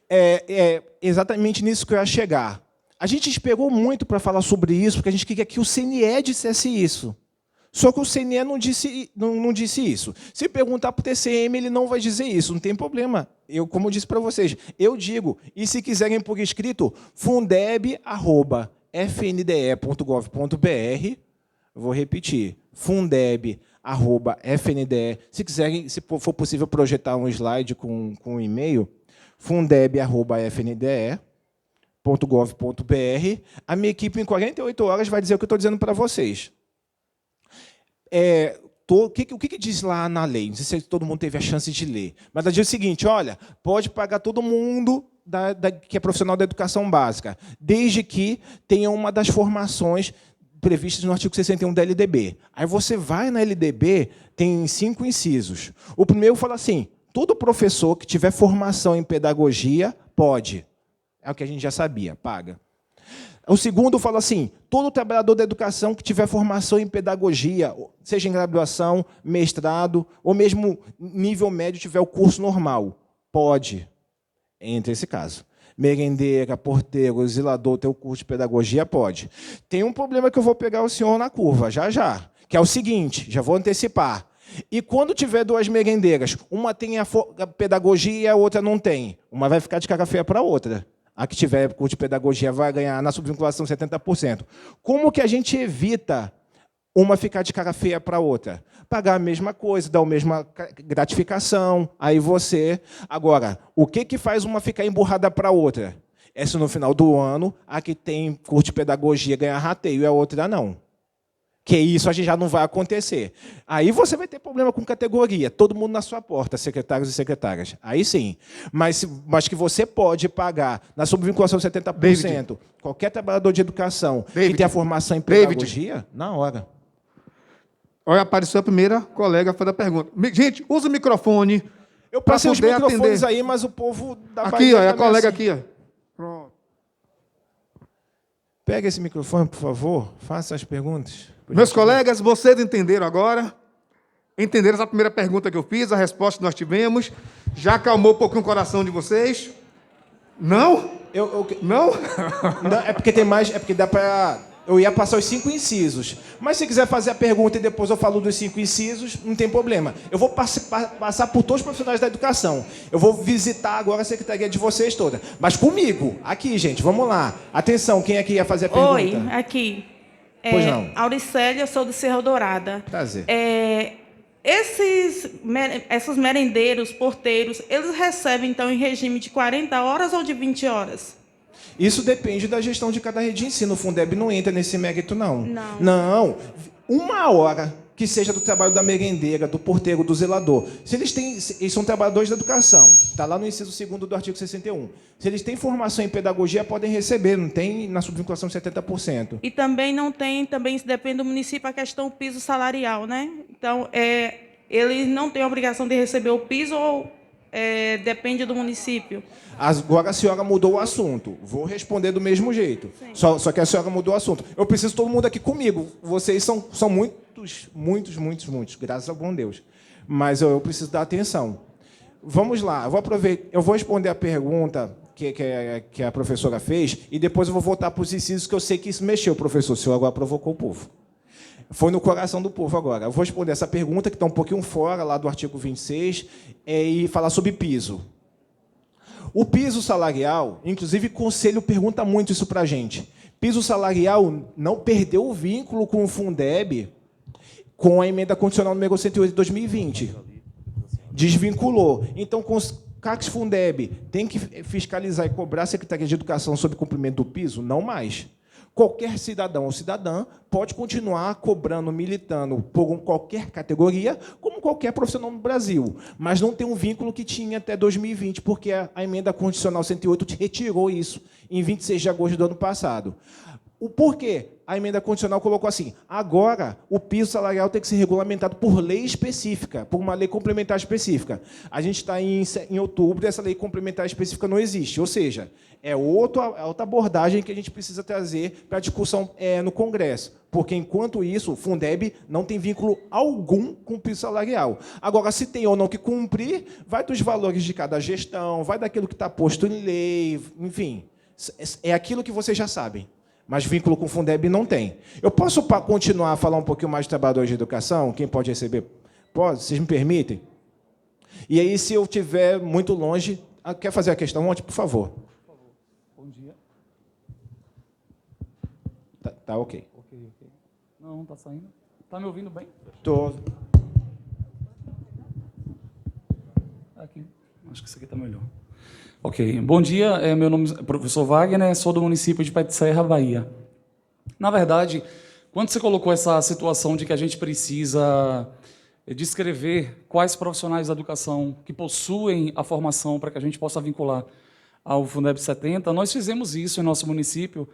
É exatamente nisso que eu ia chegar. A gente esperou muito para falar sobre isso, porque a gente queria que o CNE dissesse isso. Só que o CNE não disse isso. Se perguntar para o TCM, ele não vai dizer isso, não tem problema. Como eu disse para vocês, eu digo, e se quiserem por escrito, fundeb@fnde.gov.br, vou repetir, fundeb@fnde, se quiserem, se for possível projetar um slide com um e-mail, fundeb@fnde.gov.br, a minha equipe em 48 horas vai dizer o que eu estou dizendo para vocês. O que diz lá na lei? Não sei se todo mundo teve a chance de ler, mas ela diz o seguinte: olha, pode pagar todo mundo que é profissional da educação básica, desde que tenha uma das formações previstas no artigo 61 da LDB. Aí você vai na LDB, tem 5 incisos. O primeiro fala assim: todo professor que tiver formação em pedagogia pode. É o que a gente já sabia, paga. O segundo fala assim: todo trabalhador da educação que tiver formação em pedagogia, seja em graduação, mestrado, ou mesmo nível médio, tiver o curso normal, pode. Entre esse caso. Merendeira, porteiro, zelador, ter o curso de pedagogia, pode. Tem um problema que eu vou pegar o senhor na curva, já, que é o seguinte, já vou antecipar. E quando tiver 2 merendeiras, uma tem a pedagogia e a outra não tem, uma vai ficar de cara feia para a outra. A que tiver curso de pedagogia vai ganhar na subvinculação 70%. Como que a gente evita uma ficar de cara feia para a outra? Pagar a mesma coisa, dar a mesma gratificação, aí você... Agora, o que faz uma ficar emburrada para a outra? É se no final do ano a que tem curso de pedagogia ganhar rateio e a outra não. Que isso a gente já não vai acontecer. Aí você vai ter problema com categoria, todo mundo na sua porta, secretários e secretárias. Aí sim. Mas que você pode pagar na subvinculação 70%, David, qualquer trabalhador de educação que tenha formação em pedagogia, David, na hora. Olha, apareceu a primeira colega faz a pergunta. Gente, usa o microfone. Eu passei os microfones aí, mas o povo da aqui, ó, é a colega aqui, ó. Pronto. Pega esse microfone, por favor. Faça as perguntas. Meus colegas, vocês entenderam agora? Entenderam essa primeira pergunta que eu fiz, a resposta que nós tivemos? Já acalmou um pouquinho o coração de vocês? Não? Não? Não, é porque tem mais, é porque dá para... Eu ia passar os 5 incisos. Mas se quiser fazer a pergunta e depois eu falo dos 5 incisos, não tem problema. Eu vou passar por todos os profissionais da educação. Eu vou visitar agora a secretaria de vocês toda. Mas comigo, aqui, gente, vamos lá. Atenção, quem aqui ia fazer a pergunta? Oi, aqui. Pois não. Auricélia, eu sou do Cerro Dourada. Prazer. Esses merendeiros, porteiros, eles recebem, então, em regime de 40 horas ou de 20 horas? Isso depende da gestão de cada rede de ensino. O Fundeb não entra nesse mérito, não. Não. 1 hora que seja do trabalho da merendeira, do porteiro, do zelador. Se eles são trabalhadores da educação, está lá no inciso 2º do artigo 61. Se eles têm formação em pedagogia, podem receber, não tem na subvinculação 70%. E também não tem, também depende do município, a questão do piso salarial, né? Então, eles não têm a obrigação de receber o piso ou depende do município? Agora a senhora mudou o assunto. Vou responder do mesmo jeito. Só que a senhora mudou o assunto. Eu preciso de todo mundo aqui comigo. Vocês são muitos, graças ao bom Deus. Mas eu preciso dar atenção. Vamos lá. Eu vou responder a pergunta que a professora fez e depois eu vou voltar para os incisos, que eu sei que isso mexeu, professor. O senhor agora provocou o povo. Foi no coração do povo agora. Eu vou responder essa pergunta, que está um pouquinho fora lá do artigo 26, e falar sobre piso. O piso salarial, inclusive o Conselho pergunta muito isso para a gente. Piso salarial não perdeu o vínculo com o Fundeb com a emenda condicional número 108 de 2020. Desvinculou. Então, com os CACs Fundeb, tem que fiscalizar e cobrar a Secretaria de Educação sobre o cumprimento do piso? Não mais. Qualquer cidadão ou cidadã pode continuar cobrando, militando por qualquer categoria, como qualquer profissional no Brasil, mas não tem um vínculo que tinha até 2020, porque a emenda condicional 108 retirou isso em 26 de agosto do ano passado. O porquê? a emenda condicional colocou assim: agora o piso salarial tem que ser regulamentado por lei específica, por uma lei complementar específica. A gente está em outubro e essa lei complementar específica não existe. Ou seja, é outra abordagem que a gente precisa trazer para a discussão no Congresso. Porque, enquanto isso, o Fundeb não tem vínculo algum com o piso salarial. Agora, se tem ou não que cumprir, vai dos valores de cada gestão, vai daquilo que está posto em lei, enfim. É aquilo que vocês já sabem. Mas vínculo com o Fundeb não tem. Eu posso continuar a falar um pouquinho mais de trabalhadores de educação? Quem pode receber? Pode? Vocês me permitem? E aí, se eu estiver muito longe... Quer fazer a questão ontem, por favor? Por favor. Bom dia. Tá ok. Ok. Não está saindo. Está me ouvindo bem? Estou. Aqui. Acho que isso aqui está melhor. Ok. Bom dia, meu nome é professor Wagner, sou do município de Pé de Serra, Bahia. Na verdade, quando você colocou essa situação de que a gente precisa descrever quais profissionais da educação que possuem a formação para que a gente possa vincular ao Fundeb 70, nós fizemos isso em nosso município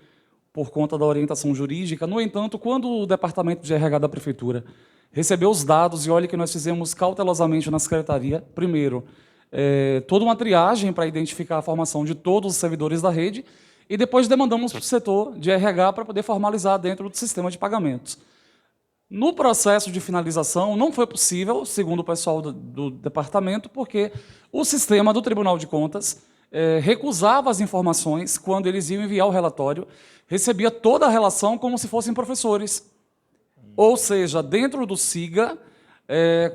por conta da orientação jurídica. No entanto, quando o Departamento de RH da Prefeitura recebeu os dados, e olha que nós fizemos cautelosamente na Secretaria, primeiro, toda uma triagem para identificar a formação de todos os servidores da rede e depois demandamos para o setor de RH para poder formalizar dentro do sistema de pagamentos. No processo de finalização, não foi possível, segundo o pessoal do departamento, porque o sistema do Tribunal de Contas recusava as informações quando eles iam enviar o relatório, recebia toda a relação como se fossem professores. Ou seja, dentro do SIGA,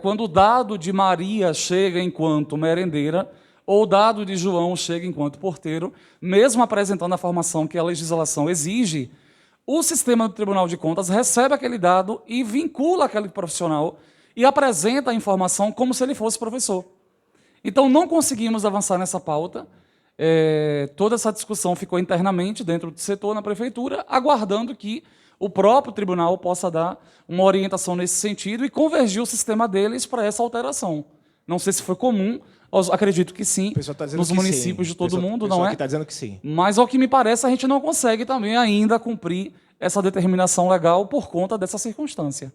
quando o dado de Maria chega enquanto merendeira, ou o dado de João chega enquanto porteiro, mesmo apresentando a formação que a legislação exige, o sistema do Tribunal de Contas recebe aquele dado e vincula aquele profissional e apresenta a informação como se ele fosse professor. Então, não conseguimos avançar nessa pauta. Toda essa discussão ficou internamente dentro do setor, na prefeitura, aguardando que o próprio tribunal possa dar uma orientação nesse sentido e convergir o sistema deles para essa alteração. Não sei se foi comum, acredito que sim, nos municípios de todo mundo, não é? Está dizendo que sim. Mas, ao que me parece, a gente não consegue também ainda cumprir essa determinação legal por conta dessa circunstância.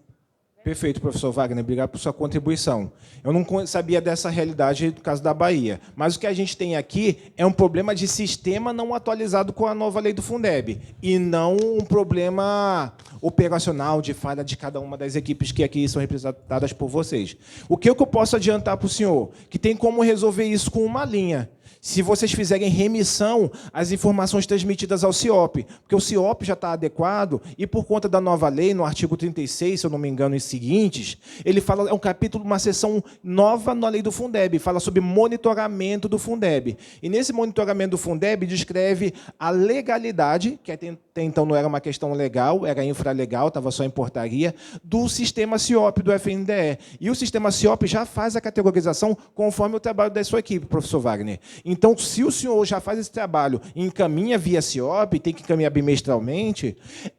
Perfeito, professor Wagner. Obrigado por sua contribuição. Eu não sabia dessa realidade do caso da Bahia, mas o que a gente tem aqui é um problema de sistema não atualizado com a nova lei do Fundeb, e não um problema operacional de falha de cada uma das equipes que aqui são representadas por vocês. O que eu posso adiantar para o senhor? Que tem como resolver isso com uma linha. Se vocês fizerem remissão às informações transmitidas ao CIOP, porque o CIOP já está adequado, e por conta da nova lei, no artigo 36, se eu não me engano, e seguintes, ele fala, é um capítulo, uma seção nova na lei do Fundeb, fala sobre monitoramento do Fundeb. E nesse monitoramento do Fundeb descreve a legalidade, que até então não era uma questão legal, era infralegal, estava só em portaria, do sistema CIOP do FNDE. E o sistema CIOP já faz a categorização conforme o trabalho da sua equipe, professor Wagner. Então, se o senhor já faz esse trabalho e encaminha via CIOP, tem que encaminhar bimestralmente,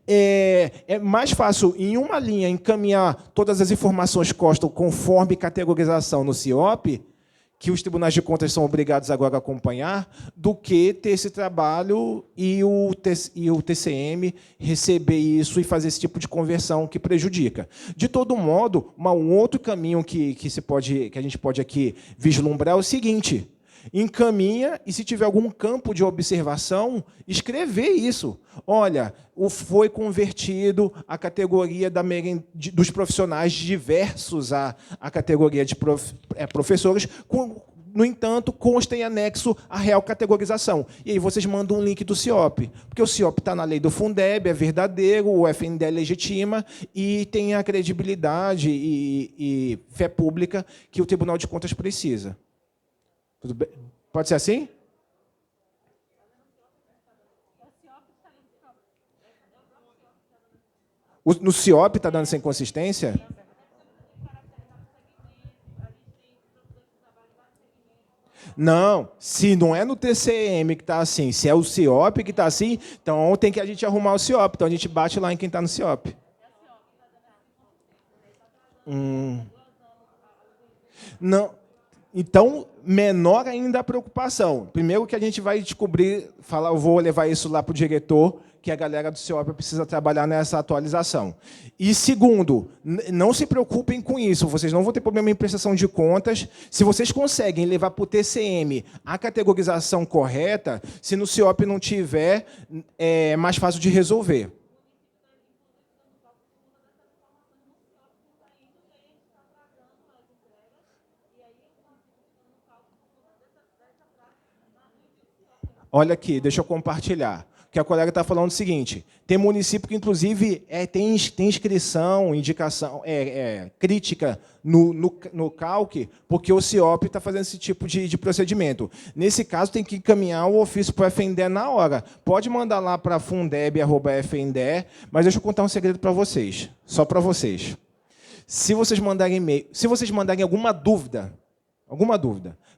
é mais fácil, em uma linha, encaminhar todas as informações que constam conforme categorização no CIOP, que os tribunais de contas são obrigados agora a acompanhar, do que ter esse trabalho e o TCM receber isso e fazer esse tipo de conversão que prejudica. De todo modo, um outro caminho que a gente pode aqui vislumbrar é o seguinte: encaminha, e se tiver algum campo de observação, escrever isso. Olha, foi convertido a categoria dos profissionais diversos à categoria de professores, no entanto, consta em anexo a real categorização. E aí vocês mandam um link do CIOP, porque o CIOP está na lei do Fundeb, é verdadeiro, o FNDE legitima e tem a credibilidade e fé pública que o Tribunal de Contas precisa. Tudo bem? Pode ser assim? No CIOP está dando essa inconsistência? Não, se não é no TCM que está assim, se é o CIOP que está assim, então tem que a gente arrumar o CIOP. Então a gente bate lá em quem está no CIOP. Não. Então, menor ainda a preocupação. Primeiro que a gente vai descobrir, eu vou levar isso lá para o diretor, que a galera do CIOP precisa trabalhar nessa atualização. E, segundo, não se preocupem com isso, vocês não vão ter problema em prestação de contas. Se vocês conseguem levar para o TCM a categorização correta, se no CIOP não tiver, é mais fácil de resolver. Olha aqui, deixa eu compartilhar. Que a colega está falando o seguinte: tem município que, inclusive, tem inscrição, indicação, crítica no CALC, porque o CIOP está fazendo esse tipo de procedimento. Nesse caso, tem que encaminhar o ofício para o FNDE na hora. Pode mandar lá para fundeb@fnde, mas deixa eu contar um segredo para vocês, só para vocês. Se vocês mandarem e-mail, se vocês mandarem alguma dúvida,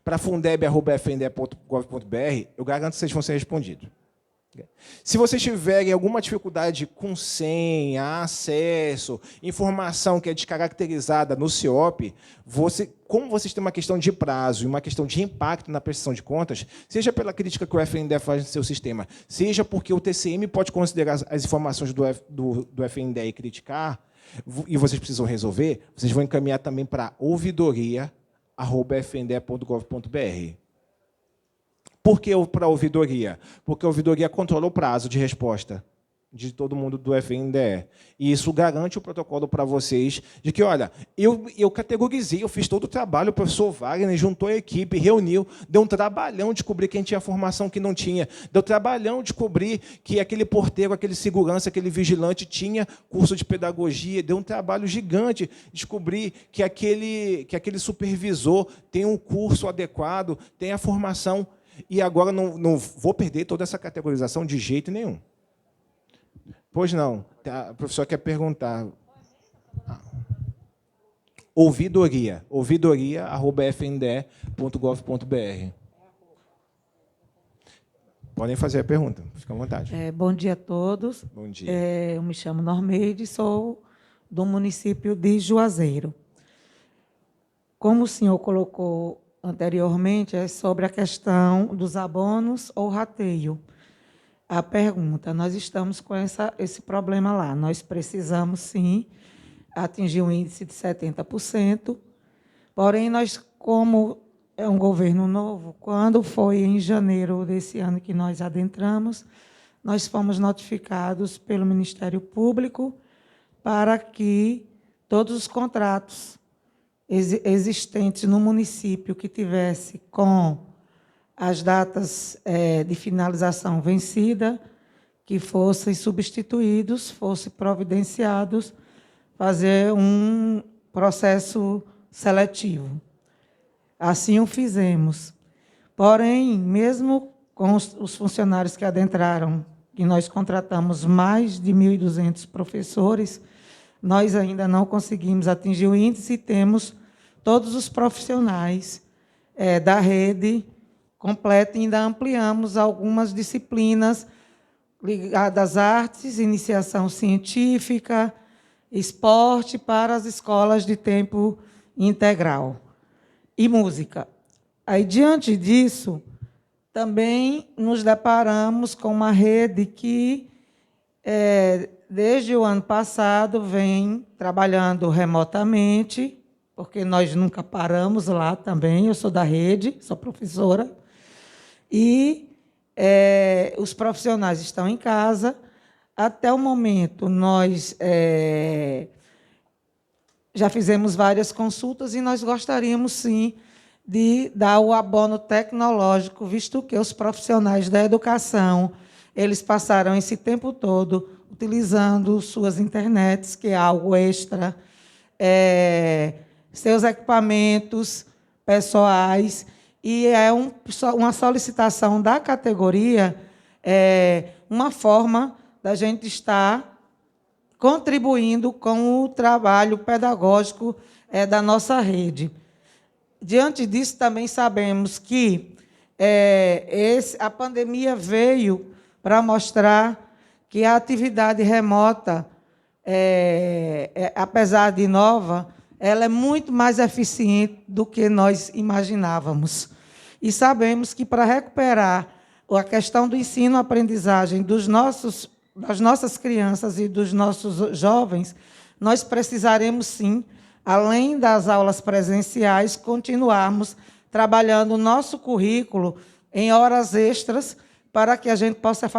para fundeb@fnde.gov.br, eu garanto que vocês vão ser respondidos. Se vocês tiverem alguma dificuldade com senha, acesso, informação que é descaracterizada no CIOP, como vocês têm uma questão de prazo e uma questão de impacto na prestação de contas, seja pela crítica que o FNDE faz no seu sistema, seja porque o TCM pode considerar as informações do FNDE e criticar, e vocês precisam resolver, vocês vão encaminhar também para ouvidoria@fnde.gov.br. Por que para a ouvidoria? Porque a ouvidoria controla o prazo de resposta de todo mundo do FNDE. E isso garante o protocolo para vocês de que, olha, eu categorizei, eu fiz todo o trabalho, o professor Wagner juntou a equipe, reuniu, deu um trabalhão de descobrir quem tinha formação, que não tinha, deu trabalhão de descobrir que aquele porteiro, aquele segurança, aquele vigilante tinha curso de pedagogia, deu um trabalho gigante descobrir que aquele supervisor tem um curso adequado, tem a formação. E agora não vou perder toda essa categorização de jeito nenhum. Pois não. A professora quer perguntar. ouvidoria@fnde.gov.br. Podem fazer a pergunta, fica à vontade. Bom dia a todos. Bom dia. Eu me chamo Normeide, sou do município de Juazeiro. Como o senhor colocou anteriormente, é sobre a questão dos abonos ou rateio. A pergunta, nós estamos com esse problema lá. Nós precisamos, sim, atingir um índice de 70%, porém, nós, como é um governo novo, quando foi em janeiro desse ano que nós adentramos, nós fomos notificados pelo Ministério Público para que todos os contratos existentes no município que tivesse com as datas de finalização vencida, que fossem substituídos, fossem providenciados, fazer um processo seletivo. Assim o fizemos. Porém, mesmo com os funcionários que adentraram, que nós contratamos mais de 1.200 professores, nós ainda não conseguimos atingir o índice e temos todos os profissionais da rede completa e ainda ampliamos algumas disciplinas ligadas às artes, iniciação científica, esporte para as escolas de tempo integral e música. Aí, diante disso, também nos deparamos com uma rede que desde o ano passado, vem trabalhando remotamente, porque nós nunca paramos lá também. Eu sou da rede, sou professora. E os profissionais estão em casa. Até o momento, nós já fizemos várias consultas e nós gostaríamos, sim, de dar o abono tecnológico, visto que os profissionais da educação eles passaram esse tempo todo utilizando suas internets, que é algo extra, seus equipamentos pessoais, e é uma solicitação da categoria, uma forma da gente estar contribuindo com o trabalho pedagógico da nossa rede. Diante disso, também sabemos que a pandemia veio para mostrar que a atividade remota, apesar de nova, ela é muito mais eficiente do que nós imaginávamos. E sabemos que, para recuperar a questão do ensino-aprendizagem dos nossos das nossas crianças e dos nossos jovens, nós precisaremos, sim, além das aulas presenciais, continuarmos trabalhando o nosso currículo em horas extras para que a gente possa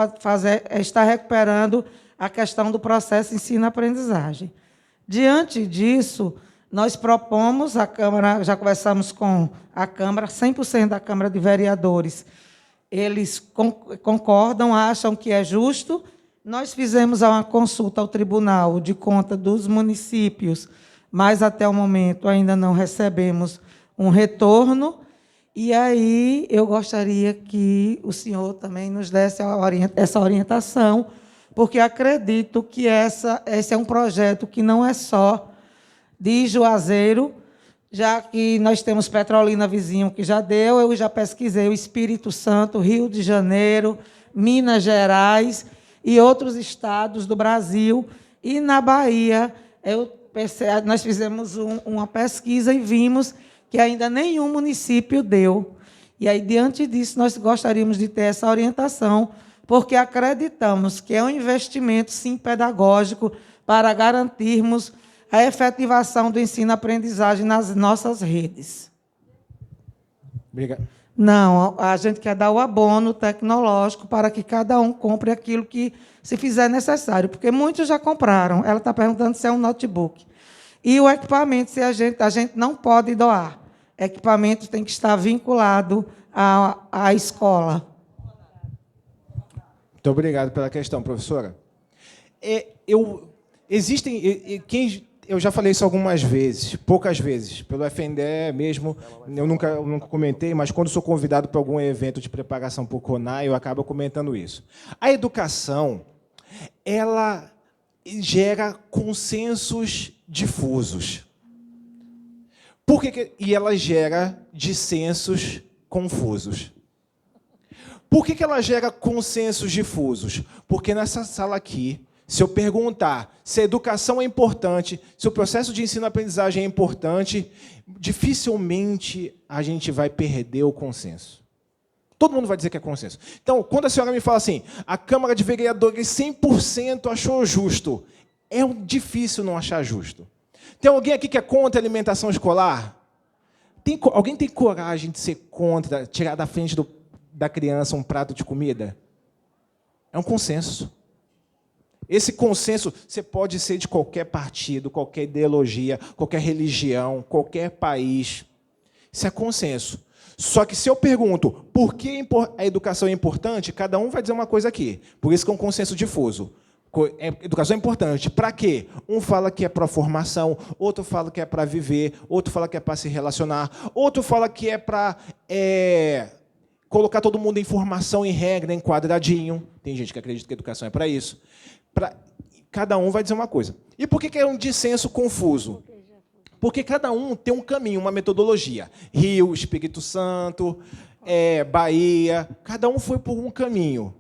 estar recuperando a questão do processo ensino-aprendizagem. Diante disso, nós propomos, a Câmara, já conversamos com a Câmara, 100% da Câmara de Vereadores, eles concordam, acham que é justo. Nós fizemos uma consulta ao Tribunal de Contas dos Municípios, mas, até o momento, ainda não recebemos um retorno. E aí eu gostaria que o senhor também nos desse essa orientação, porque acredito que esse é um projeto que não é só de Juazeiro, já que nós temos Petrolina vizinho que já deu, eu já pesquisei o Espírito Santo, Rio de Janeiro, Minas Gerais e outros estados do Brasil. E na Bahia, nós fizemos uma pesquisa e vimos que ainda nenhum município deu. E aí, diante disso, nós gostaríamos de ter essa orientação, porque acreditamos que é um investimento, sim, pedagógico, para garantirmos a efetivação do ensino-aprendizagem nas nossas redes. Obrigado. Não, a gente quer dar o abono tecnológico para que cada um compre aquilo que se fizer necessário, porque muitos já compraram. Ela está perguntando se é um notebook. E o equipamento, se a gente não pode doar. Equipamento tem que estar vinculado à escola. Muito obrigado pela questão, professora. Eu já falei isso algumas vezes, poucas vezes, pelo FNDE mesmo, eu nunca comentei, mas quando sou convidado para algum evento de preparação para o CONAI, eu acabo comentando isso. A educação, ela gera consensos difusos. E ela gera dissensos confusos. Por que ela gera consensos difusos? Porque nessa sala aqui, se eu perguntar se a educação é importante, se o processo de ensino-aprendizagem é importante, dificilmente a gente vai perder o consenso. Todo mundo vai dizer que é consenso. Então, quando a senhora me fala assim, a Câmara de Vereadores 100% achou justo, é difícil não achar justo. Tem alguém aqui que é contra a alimentação escolar? Alguém tem coragem de ser contra, tirar da frente da criança um prato de comida? É um consenso. Esse consenso, você pode ser de qualquer partido, qualquer ideologia, qualquer religião, qualquer país. Isso é consenso. Só que se eu pergunto por que a educação é importante, cada um vai dizer uma coisa aqui. Por isso que é um consenso difuso. Educação é importante. Para quê? Um fala que é para formação, outro fala que é para viver, outro fala que é para se relacionar, outro fala que é para colocar todo mundo em formação, em regra, em quadradinho. Tem gente que acredita que a educação é para isso. Cada um vai dizer uma coisa. E por que é um dissenso confuso? Porque cada um tem um caminho, uma metodologia. Rio, Espírito Santo, Bahia, cada um foi por um caminho.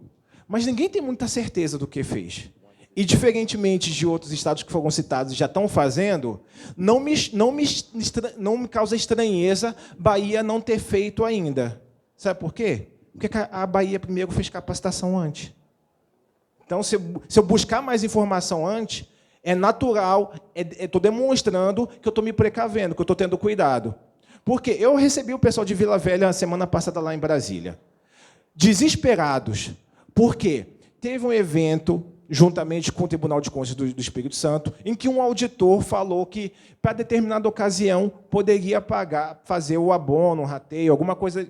Mas ninguém tem muita certeza do que fez. E, diferentemente de outros estados que foram citados e já estão fazendo, não me causa estranheza Bahia não ter feito ainda. Sabe por quê? Porque a Bahia primeiro fez capacitação antes. Então, se eu buscar mais informação antes, é natural, estou demonstrando que eu estou me precavendo, que eu estou tendo cuidado. Porque eu recebi o pessoal de Vila Velha na semana passada lá em Brasília. Desesperados. Por quê? Teve um evento, juntamente com o Tribunal de Contas do Espírito Santo, em que um auditor falou que, para determinada ocasião, poderia fazer o abono, o rateio, alguma coisa.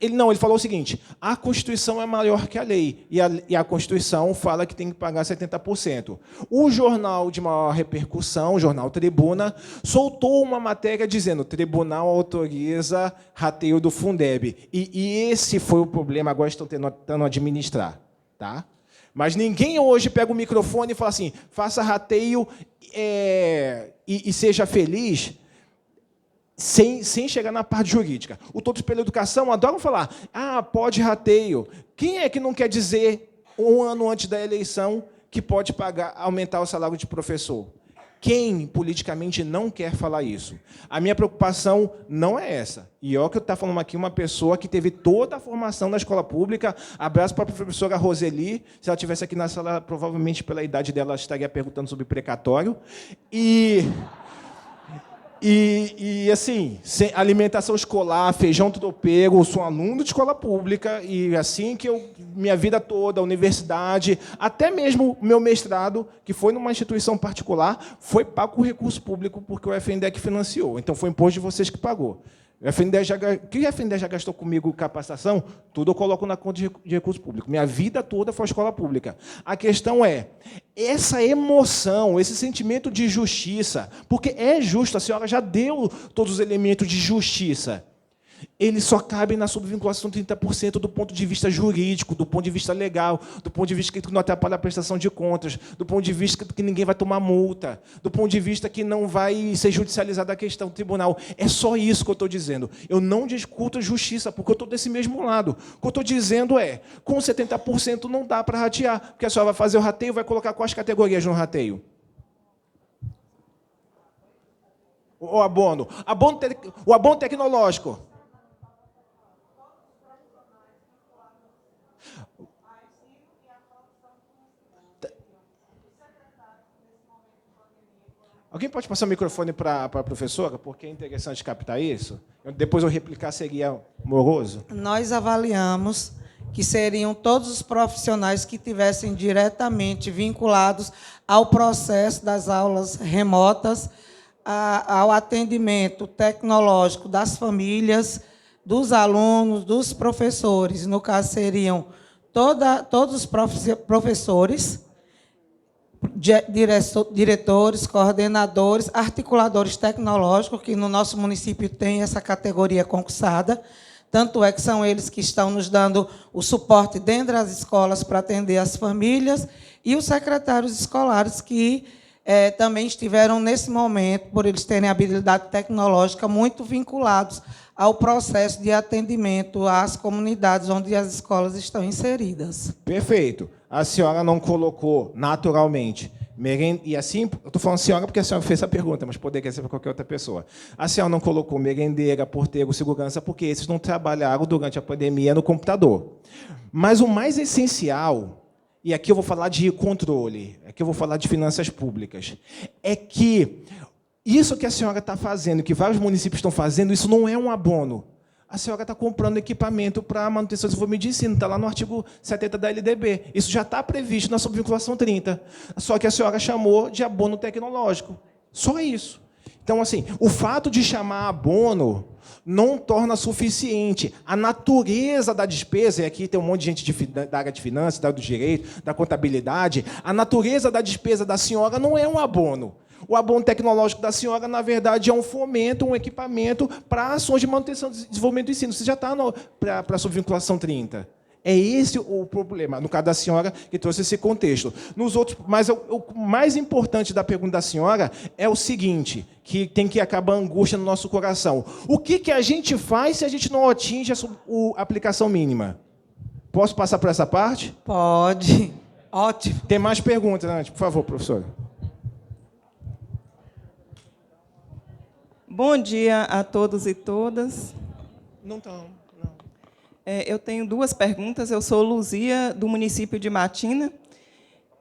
Ele falou o seguinte: a Constituição é maior que a lei, e a Constituição fala que tem que pagar 70%. O jornal de maior repercussão, o jornal Tribuna, soltou uma matéria dizendo: o tribunal autoriza rateio do Fundeb. E esse foi o problema, agora estão tentando administrar. Tá? Mas ninguém hoje pega o microfone e fala assim: faça rateio e seja feliz, sem chegar na parte jurídica. O Todos pela Educação adoram falar: pode rateio. Quem é que não quer dizer, um ano antes da eleição, que pode aumentar o salário de professor? Quem politicamente não quer falar isso? A minha preocupação não é essa. E ó, que eu estou falando aqui uma pessoa que teve toda a formação na escola pública. Abraço para a professora Roseli. Se ela estivesse aqui na sala, provavelmente pela idade dela, ela estaria perguntando sobre precatório. E assim, alimentação escolar, feijão tropeiro, eu sou aluno de escola pública, e assim que minha vida toda, universidade, até mesmo meu mestrado, que foi numa instituição particular, foi pago com recurso público, porque o FNDE financiou. Então, foi imposto de vocês que pagou. O que o FNDE já gastou comigo capacitação, tudo eu coloco na conta de recurso público. Minha vida toda foi escola pública. A questão é, essa emoção, esse sentimento de justiça, porque é justo, a senhora já deu todos os elementos de justiça, ele só cabe na subvinculação 30% do ponto de vista jurídico, do ponto de vista legal, do ponto de vista que não atrapalha a prestação de contas, do ponto de vista que ninguém vai tomar multa, do ponto de vista que não vai ser judicializada a questão do tribunal. É só isso que eu estou dizendo. Eu não discuto a justiça, porque eu estou desse mesmo lado. O que eu estou dizendo é, com 70% não dá para ratear, porque a senhora vai fazer o rateio, vai colocar quais categorias no rateio? O abono tecnológico. Alguém pode passar o microfone para a professora, porque é interessante captar isso? Depois eu replicar seria moroso. Nós avaliamos que seriam todos os profissionais que tivessem diretamente vinculados ao processo das aulas remotas, ao atendimento tecnológico das famílias, dos alunos, dos professores. No caso, seriam todos os professores, diretores, coordenadores, articuladores tecnológicos, que no nosso município tem essa categoria concursada, tanto é que são eles que estão nos dando o suporte dentro das escolas para atender as famílias, e os secretários escolares, que também estiveram, nesse momento, por eles terem habilidade tecnológica, muito vinculados ao processo de atendimento às comunidades onde as escolas estão inseridas. Perfeito. A senhora não colocou naturalmente e assim, eu estou falando senhora porque a senhora fez a pergunta, mas poderia ser para qualquer outra pessoa. A senhora não colocou merendeira, porteiro, segurança, porque esses não trabalharam durante a pandemia no computador. Mas o mais essencial, e aqui eu vou falar de controle, aqui eu vou falar de finanças públicas, é que isso que a senhora está fazendo, que vários municípios estão fazendo, isso não é um abono. A senhora está comprando equipamento para manutenção e desenvolvimento de ensino, está lá no artigo 70 da LDB. Isso já está previsto na subvinculação 30. Só que a senhora chamou de abono tecnológico. Só isso. Então, assim, o fato de chamar abono não torna suficiente. A natureza da despesa, e aqui tem um monte de gente da área de finanças, da área do direito, da contabilidade, a natureza da despesa da senhora não é um abono. O abono tecnológico da senhora, na verdade, é um fomento, um equipamento para ações de manutenção e desenvolvimento do ensino. Você já está para a subvinculação 30. É esse o problema, no caso da senhora, que trouxe esse contexto. Nos outros, mas o mais importante da pergunta da senhora é o seguinte, que tem que acabar a angústia no nosso coração. O que a gente faz se a gente não atinge a aplicação mínima? Posso passar por essa parte? Pode. Ótimo. Tem mais perguntas, né? Por favor, professora. Bom dia a todos e todas. Não estão. Eu tenho duas perguntas. Eu sou Luzia, do município de Matina,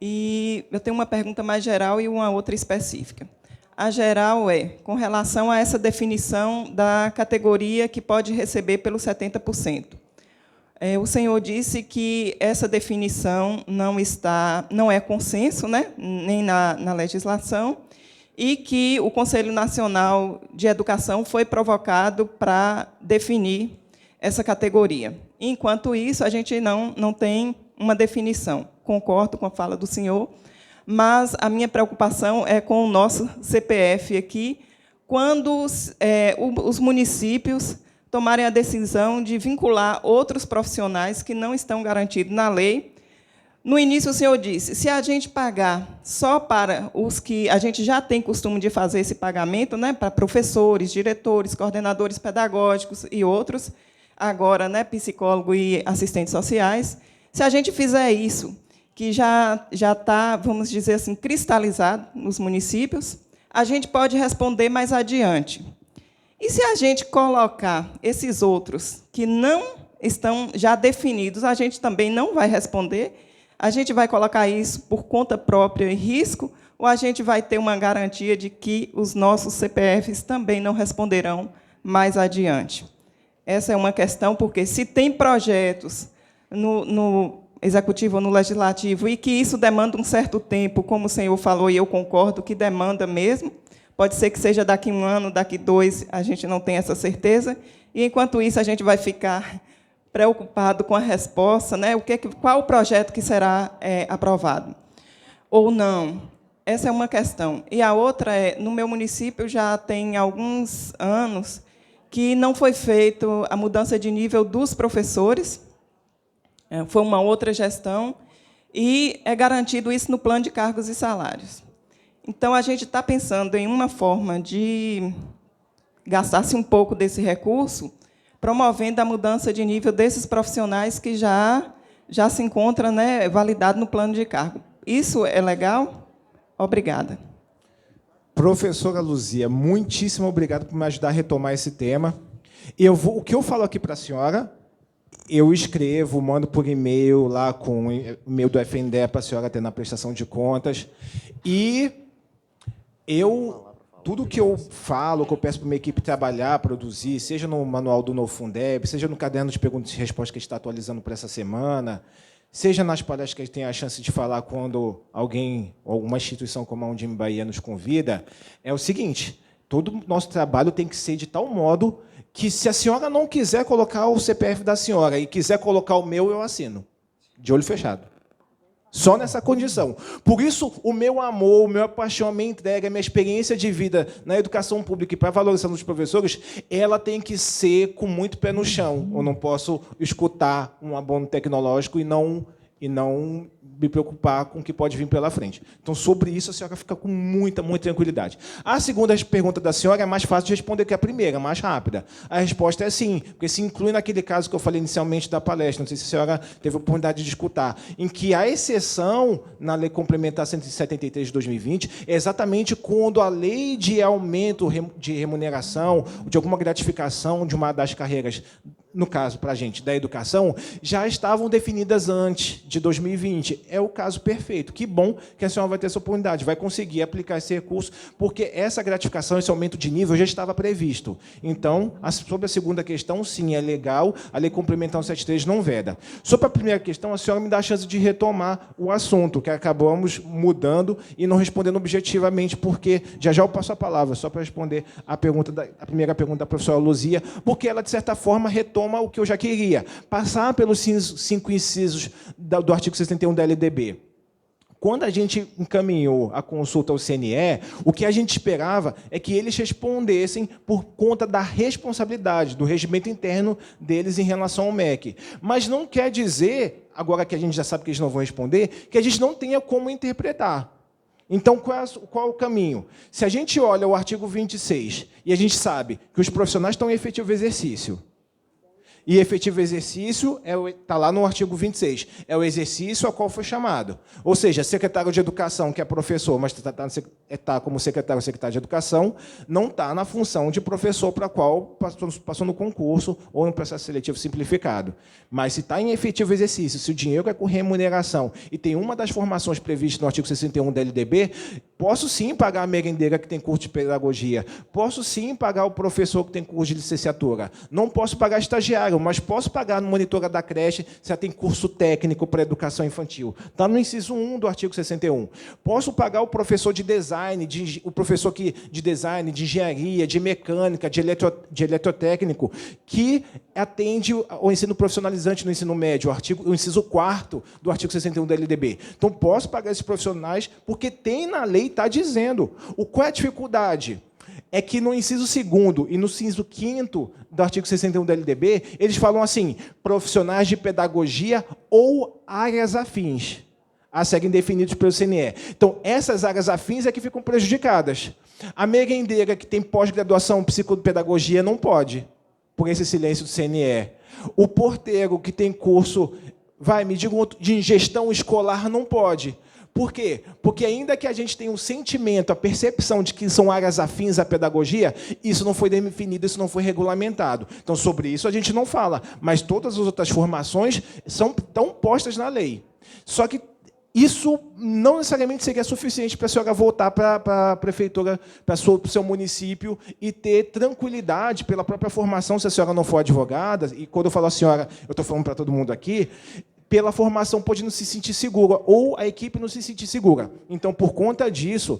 e eu tenho uma pergunta mais geral e uma outra específica. A geral é com relação a essa definição da categoria que pode receber pelo 70%. O senhor disse que essa definição não é consenso, né, nem na legislação, e que o Conselho Nacional de Educação foi provocado para definir essa categoria. Enquanto isso, a gente não tem uma definição. Concordo com a fala do senhor, mas a minha preocupação é com o nosso CPF aqui, quando os municípios tomarem a decisão de vincular outros profissionais que não estão garantidos na lei. No início, o senhor disse, se a gente pagar só para os que a gente já tem costume de fazer esse pagamento, né, para professores, diretores, coordenadores pedagógicos e outros, agora, né, psicólogo e assistentes sociais, se a gente fizer isso, que já está, vamos dizer assim, cristalizado nos municípios, a gente pode responder mais adiante. E se a gente colocar esses outros que não estão já definidos, a gente também não vai responder? A gente vai colocar isso por conta própria em risco, ou a gente vai ter uma garantia de que os nossos CPFs também não responderão mais adiante? Essa é uma questão, porque se tem projetos no Executivo ou no Legislativo e que isso demanda um certo tempo, como o senhor falou, e eu concordo que demanda mesmo, pode ser que seja daqui 1 ano, daqui 2, a gente não tem essa certeza, e, enquanto isso, a gente vai ficar preocupado com a resposta, né? Qual o projeto que será aprovado? Ou não? Essa é uma questão. E a outra é, no meu município já tem alguns anos que não foi feita a mudança de nível dos professores, foi uma outra gestão, e é garantido isso no plano de cargos e salários. Então, a gente está pensando em uma forma de gastar-se um pouco desse recurso, promovendo a mudança de nível desses profissionais que já se encontram, né, validado no plano de cargo. Isso é legal? Obrigada. Professora Luzia, muitíssimo obrigado por me ajudar a retomar esse tema. O que eu falo aqui para a senhora, eu escrevo, mando por e-mail, lá com o e-mail do FNDE para a senhora ter na prestação de contas. E tudo que eu falo, que eu peço para a minha equipe trabalhar, produzir, seja no manual do Novo Fundeb, seja no caderno de perguntas e respostas que a gente está atualizando para essa semana, seja nas palestras que a gente tem a chance de falar quando alguém, ou alguma instituição como a Undime Bahia nos convida, é o seguinte: todo o nosso trabalho tem que ser de tal modo que, se a senhora não quiser colocar o CPF da senhora e quiser colocar o meu, eu assino, de olho fechado. Só nessa condição. Por isso, o meu amor, o meu paixão, a minha entrega, a minha experiência de vida na educação pública e para a valorização dos professores, ela tem que ser com muito pé no chão. Eu não posso escutar um abono tecnológico e não me preocupar com o que pode vir pela frente. Então, sobre isso, a senhora fica com muita tranquilidade. A segunda pergunta da senhora é mais fácil de responder que a primeira, mais rápida. A resposta é sim, porque se inclui naquele caso que eu falei inicialmente da palestra, não sei se a senhora teve a oportunidade de escutar, em que a exceção na Lei Complementar 173 de 2020 é exatamente quando a lei de aumento de remuneração, de alguma gratificação de uma das carreiras, no caso, para a gente, da educação, já estavam definidas antes de 2020. É o caso perfeito. Que bom que a senhora vai ter essa oportunidade, vai conseguir aplicar esse recurso, porque essa gratificação, esse aumento de nível já estava previsto. Então, sobre a segunda questão, sim, é legal, a Lei Complementar 173 não veda. Sobre a primeira questão, a senhora me dá a chance de retomar o assunto, que acabamos mudando e não respondendo objetivamente, porque já eu passo a palavra, só para responder a primeira pergunta da professora Luzia, porque ela, de certa forma, retoma o que eu já queria, passar pelos 5 incisos do artigo 61 da LDB. Quando a gente encaminhou a consulta ao CNE, o que a gente esperava é que eles respondessem por conta da responsabilidade, do regimento interno deles em relação ao MEC. Mas não quer dizer, agora que a gente já sabe que eles não vão responder, que a gente não tenha como interpretar. Então, qual é o caminho? Se a gente olha o artigo 26 e a gente sabe que os profissionais estão em efetivo exercício, e efetivo exercício está lá no artigo 26. É o exercício ao qual foi chamado. Ou seja, secretário de Educação, que é professor, mas está como secretário ou secretária de Educação, não está na função de professor para a qual passou no concurso ou no processo seletivo simplificado. Mas, se está em efetivo exercício, se o dinheiro é com remuneração e tem uma das formações previstas no artigo 61 da LDB, posso sim pagar a merendeira que tem curso de pedagogia, posso sim pagar o professor que tem curso de licenciatura, não posso pagar estagiário, mas posso pagar no monitora da creche se ela tem curso técnico para educação infantil. Está no inciso 1 do artigo 61. Posso pagar o professor de design, o professor de design, de engenharia, de mecânica, de eletrotécnico, que atende ao ensino profissionalizante no ensino médio, o inciso 4º do artigo 61 da LDB. Então, posso pagar esses profissionais porque tem na lei, está dizendo. Qual é a dificuldade? É que no inciso 2º e no inciso 5º do artigo 61 da LDB, eles falam assim: profissionais de pedagogia ou áreas afins, a serem definidos pelo CNE. Então, essas áreas afins é que ficam prejudicadas. A merendeira que tem pós-graduação em psicopedagogia não pode, por esse silêncio do CNE. O porteiro que tem curso, me diga outro, de gestão escolar não pode, Por quê? Porque ainda que a gente tenha o sentimento, a percepção de que são áreas afins à pedagogia, isso não foi definido, isso não foi regulamentado. Então, sobre isso a gente não fala, mas todas as outras formações estão postas na lei. Só que isso não necessariamente seria suficiente para a senhora voltar para a prefeitura, para o seu município, e ter tranquilidade pela própria formação, se a senhora não for advogada, e quando eu falo a senhora, eu estou falando para todo mundo aqui, pela formação pode não se sentir segura, ou a equipe não se sentir segura. Então, por conta disso,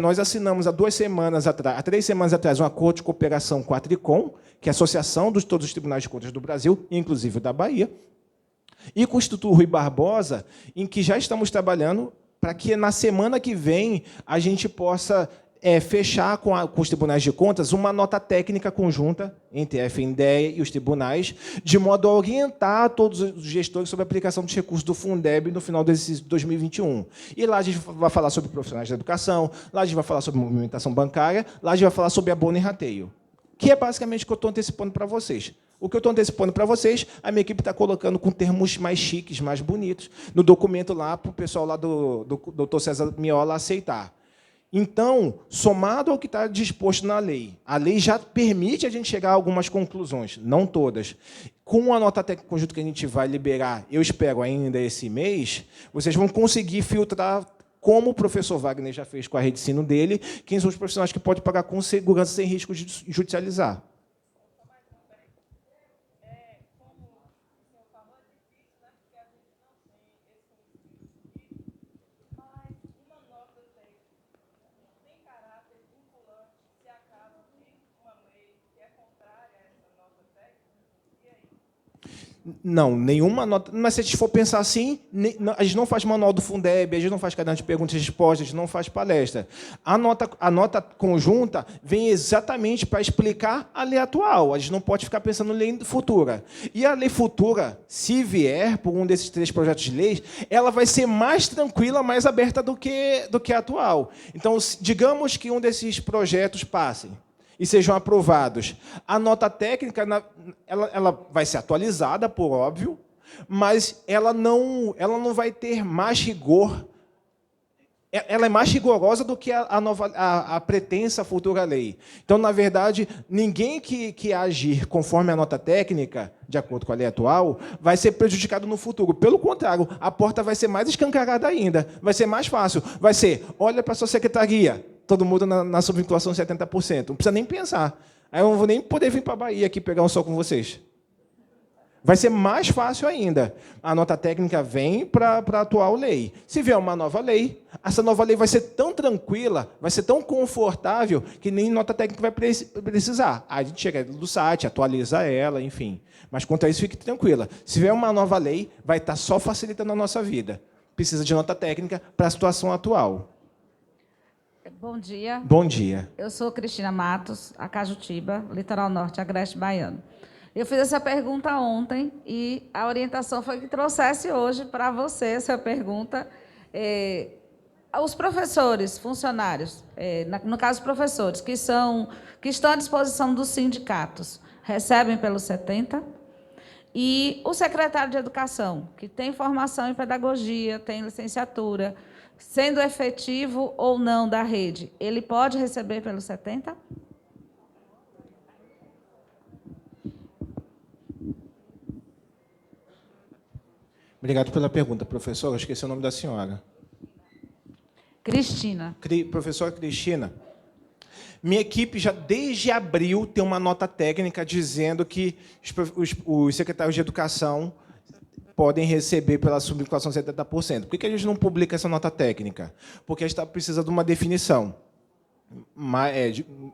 nós assinamos há 3 semanas atrás, um acordo de cooperação com a Tricom, que é a Associação de todos os Tribunais de Contas do Brasil, inclusive da Bahia, e com o Instituto Rui Barbosa, em que já estamos trabalhando para que, na semana que vem, a gente possa fechar com os tribunais de contas uma nota técnica conjunta entre a FNDE e os tribunais, de modo a orientar todos os gestores sobre a aplicação dos recursos do Fundeb no final desse 2021. E lá a gente vai falar sobre profissionais da educação, lá a gente vai falar sobre movimentação bancária, lá a gente vai falar sobre abono e rateio, que é basicamente o que eu estou antecipando para vocês. O que eu estou antecipando para vocês, a minha equipe está colocando com termos mais chiques, mais bonitos, no documento lá, para o pessoal lá do Dr. César Miola aceitar. Então, somado ao que está disposto na lei, a lei já permite a gente chegar a algumas conclusões, não todas. Com a nota técnica conjunta que a gente vai liberar, eu espero ainda esse mês, vocês vão conseguir filtrar, como o professor Wagner já fez com a rede de ensino dele, quem são os profissionais que podem pagar com segurança sem risco de judicializar. Não, nenhuma nota. Mas se a gente for pensar assim, a gente não faz manual do Fundeb, a gente não faz caderno de perguntas e respostas, a gente não faz palestra. A nota conjunta vem exatamente para explicar a lei atual. A gente não pode ficar pensando em lei futura. E a lei futura, se vier por um desses 3 projetos de lei, ela vai ser mais tranquila, mais aberta do que a atual. Então, digamos que um desses projetos passe e sejam aprovados. A nota técnica ela vai ser atualizada, por óbvio, mas ela não vai ter mais rigor. Ela é mais rigorosa do que a pretensa futura lei. Então, na verdade, ninguém que agir conforme a nota técnica, de acordo com a lei atual, vai ser prejudicado no futuro. Pelo contrário, a porta vai ser mais escancarada ainda, vai ser mais fácil. Vai ser, olha para a sua secretaria, todo mundo na subvinculação de 70%. Não precisa nem pensar. Aí eu não vou nem poder vir para a Bahia aqui pegar um sol com vocês. Vai ser mais fácil ainda. A nota técnica vem para a atual lei. Se vier uma nova lei, essa nova lei vai ser tão tranquila, vai ser tão confortável, que nem nota técnica vai precisar. Aí a gente chega do site, atualiza ela, enfim. Mas quanto a isso, fique tranquila. Se vier uma nova lei, vai estar só facilitando a nossa vida. Precisa de nota técnica para a situação atual. Bom dia. Bom dia. Eu sou Cristina Matos, Acajutiba, Litoral Norte, Agreste Baiano. Eu fiz essa pergunta ontem e a orientação foi que trouxesse hoje para você essa pergunta. Os professores, funcionários, no caso, professores, que estão à disposição dos sindicatos, recebem pelo 70%. E o secretário de Educação, que tem formação em pedagogia, tem licenciatura, sendo efetivo ou não da rede, ele pode receber pelo 70%? Obrigado pela pergunta, professora. Eu esqueci o nome da senhora. Cristina. Professora Cristina, minha equipe já desde abril tem uma nota técnica dizendo que os secretários de educação podem receber pela subvinculação 70%. Por que a gente não publica essa nota técnica? Porque a gente precisa de uma definição.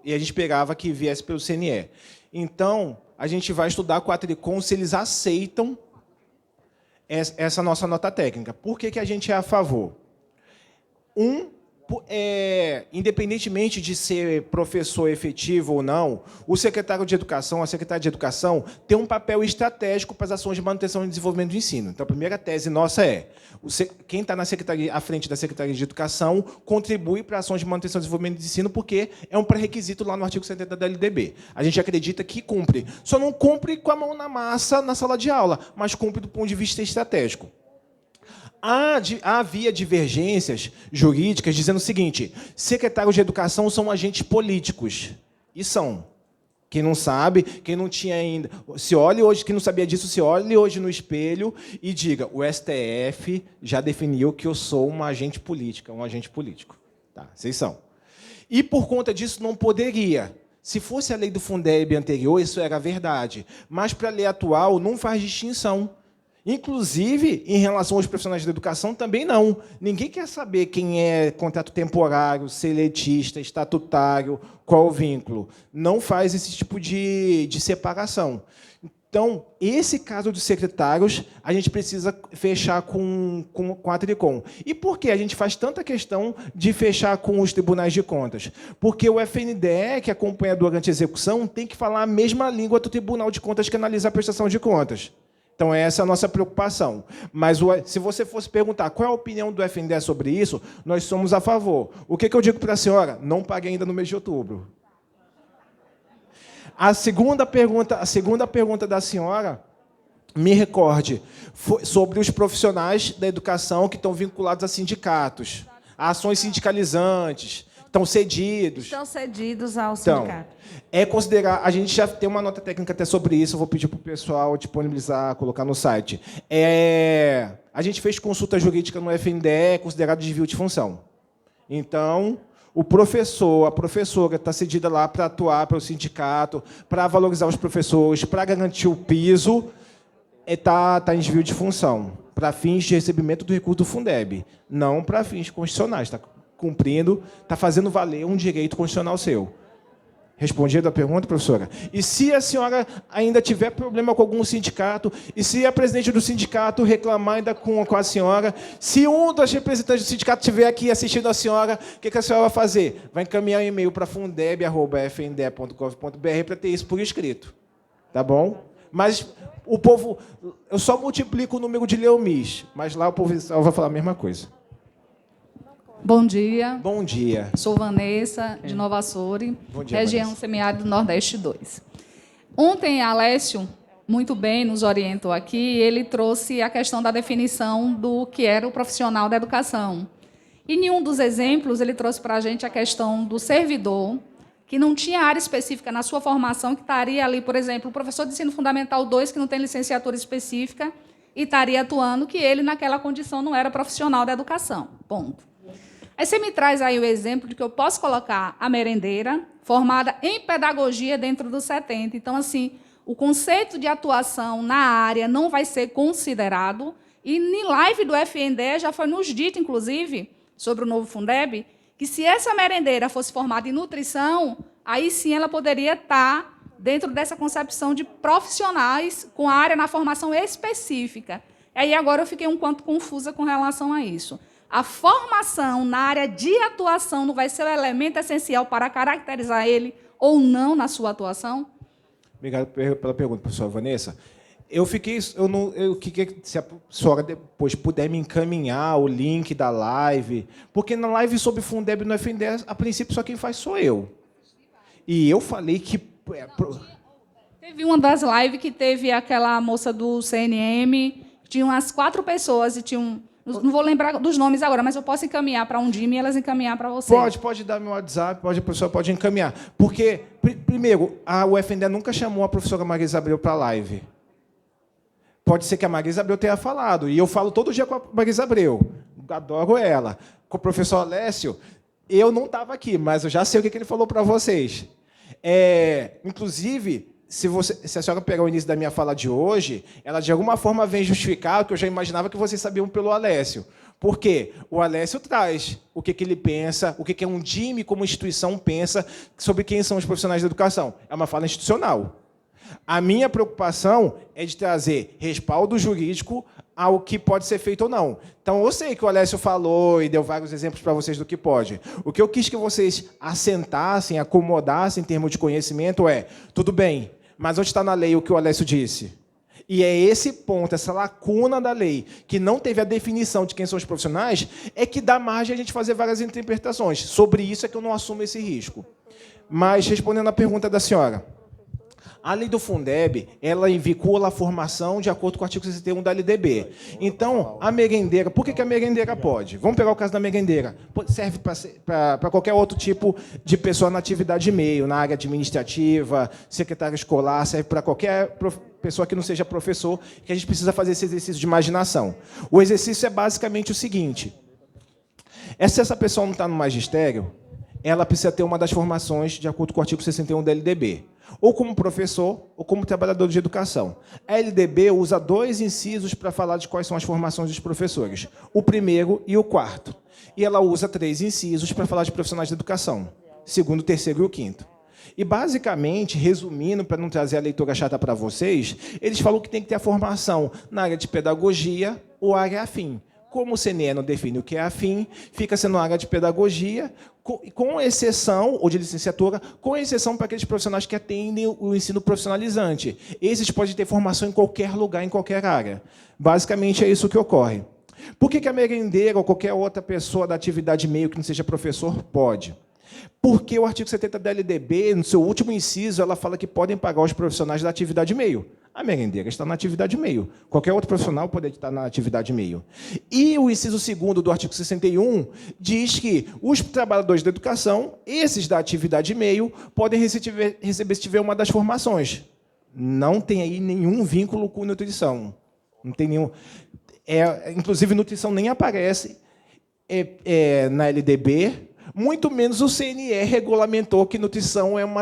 E a gente esperava que viesse pelo CNE. Então, a gente vai estudar com a Tricom se eles aceitam essa nossa nota técnica. Por que a gente é a favor? Independentemente de ser professor efetivo ou não, o secretário de Educação, a secretária de Educação, tem um papel estratégico para as ações de manutenção e desenvolvimento do ensino. Então, a primeira tese nossa é: quem está à frente da Secretaria de Educação contribui para ações de manutenção e desenvolvimento do ensino, porque é um pré-requisito lá no artigo 70 da LDB. A gente acredita que cumpre. Só não cumpre com a mão na massa na sala de aula, mas cumpre do ponto de vista estratégico. Havia divergências jurídicas dizendo o seguinte: secretários de educação são agentes políticos. E são. Quem não sabe, quem não tinha ainda... Se olhe hoje, quem não sabia disso, se olhe hoje no espelho e diga: o STF já definiu que eu sou um agente político. Tá, vocês são. E, por conta disso, não poderia. Se fosse a lei do Fundeb anterior, isso era verdade. Mas, para a lei atual, não faz distinção. Inclusive, em relação aos profissionais da educação, também não. Ninguém quer saber quem é contrato temporário, seletista, estatutário, qual o vínculo. Não faz esse tipo de separação. Então, esse caso dos secretários, a gente precisa fechar com a Tricom. E por que a gente faz tanta questão de fechar com os tribunais de contas? Porque o FNDE, que acompanha durante a execução, tem que falar a mesma língua do Tribunal de Contas que analisa a prestação de contas. Então, essa é a nossa preocupação. Mas, se você fosse perguntar qual é a opinião do FNDE sobre isso, nós somos a favor. O que eu digo para a senhora? Não pague ainda no mês de outubro. A segunda pergunta da senhora, me recorde, foi sobre os profissionais da educação que estão vinculados a sindicatos, a ações sindicalizantes, estão cedidos. Estão cedidos ao sindicato. É considerar, a gente já tem uma nota técnica até sobre isso, eu vou pedir para o pessoal disponibilizar, colocar no site. A gente fez consulta jurídica no FNDE, é considerado desvio de função. Então, o professor, a professora está cedida lá para atuar para o sindicato, para valorizar os professores, para garantir o piso, está em desvio de função, para fins de recebimento do recurso do Fundeb, não para fins constitucionais. Está cumprindo, está fazendo valer um direito constitucional seu. Respondido a pergunta, professora? E se a senhora ainda tiver problema com algum sindicato, e se a presidente do sindicato reclamar ainda com a senhora, se um dos representantes do sindicato estiver aqui assistindo a senhora, o que a senhora vai fazer? Vai encaminhar um e-mail para fundeb@fnde.gov.br para ter isso por escrito. Tá bom? Mas o povo... Eu só multiplico o número de Leomis, mas lá o povo vai falar a mesma coisa. Bom dia. Bom dia. Sou Vanessa, de Nova Açores, região Vanessa. semiárido Nordeste 2. Ontem, Alessio, muito bem, nos orientou aqui, ele trouxe a questão da definição do que era o profissional da educação. E, em um dos exemplos, ele trouxe para a gente a questão do servidor, que não tinha área específica na sua formação, que estaria ali, por exemplo, o professor de ensino fundamental 2, que não tem licenciatura específica, e estaria atuando, que ele, naquela condição, não era profissional da educação. Ponto. Aí você me traz aí o exemplo de que eu posso colocar a merendeira formada em pedagogia dentro dos 70. Então, assim, o conceito de atuação na área não vai ser considerado. E, em live do FNDE, já foi nos dito, inclusive, sobre o novo Fundeb, que se essa merendeira fosse formada em nutrição, aí sim ela poderia estar dentro dessa concepção de profissionais com a área na formação específica. E aí agora eu fiquei um tanto confusa com relação a isso. A formação na área de atuação não vai ser o elemento essencial para caracterizar ele ou não na sua atuação? Obrigado pela pergunta, professora Vanessa. Eu queria que se a senhora depois puder me encaminhar o link da live, porque na live sobre Fundeb no FNDE, a princípio, só quem faz sou eu. E eu falei que... Teve uma das lives que teve aquela moça do CNM, tinha umas 4 pessoas e tinha não vou lembrar dos nomes agora, mas eu posso encaminhar para um DIM e elas encaminhar para você. Pode dar meu WhatsApp, a professora pode encaminhar. Porque, primeiro, o FNDE nunca chamou a professora Marisa Abreu para a live. Pode ser que a Marisa Abreu tenha falado, e eu falo todo dia com a Marisa Abreu. Adoro ela. Com o professor Alessio, eu não estava aqui, mas eu já sei o que ele falou para vocês. Inclusive... Se a senhora pegar o início da minha fala de hoje, ela de alguma forma vem justificar o que eu já imaginava que vocês sabiam pelo Alessio. Por quê? O Alessio traz o que ele pensa, o que um DIM como instituição pensa sobre quem são os profissionais da educação. É uma fala institucional. A minha preocupação é de trazer respaldo jurídico ao que pode ser feito ou não. Então, eu sei que o Alessio falou e deu vários exemplos para vocês do que pode. O que eu quis que vocês assentassem, acomodassem em termos de conhecimento tudo bem, mas onde está na lei o que o Alessio disse? E é esse ponto, essa lacuna da lei, que não teve a definição de quem são os profissionais, é que dá margem a gente fazer várias interpretações. Sobre isso é que eu não assumo esse risco. Mas, respondendo à pergunta da senhora, A lei do Fundeb, ela vincula a formação de acordo com o artigo 61 da LDB. Então, a merendeira, por que a merendeira pode? Vamos pegar o caso da merendeira. Serve para qualquer outro tipo de pessoa na atividade de meio, na área administrativa, secretária escolar, serve para qualquer pessoa que não seja professor, que a gente precisa fazer esse exercício de imaginação. O exercício é basicamente o seguinte: se essa pessoa não está no magistério, ela precisa ter uma das formações de acordo com o artigo 61 da LDB, ou como professor, ou como trabalhador de educação. A LDB usa 2 incisos para falar de quais são as formações dos professores, o primeiro e o quarto. E ela usa 3 incisos para falar de profissionais de educação, segundo, terceiro e o quinto. E, basicamente, resumindo, para não trazer a leitura chata para vocês, eles falam que tem que ter a formação na área de pedagogia ou área afim. Como o CNE não define o que é afim, fica sendo área de pedagogia, com exceção, ou de licenciatura, com exceção para aqueles profissionais que atendem o ensino profissionalizante. Esses podem ter formação em qualquer lugar, em qualquer área. Basicamente, é isso que ocorre. Por que a merendeira ou qualquer outra pessoa da atividade meio que não seja professor pode? Porque o artigo 70 da LDB, no seu último inciso, ela fala que podem pagar os profissionais da atividade meio. A merendeira está na atividade meio. Qualquer outro profissional pode estar na atividade meio. E o inciso 2º do artigo 61 diz que os trabalhadores da educação, esses da atividade meio, podem receber se tiver uma das formações. Não tem aí nenhum vínculo com nutrição. Não tem nenhum. Inclusive, nutrição nem aparece na LDB. Muito menos o CNE regulamentou que nutrição é uma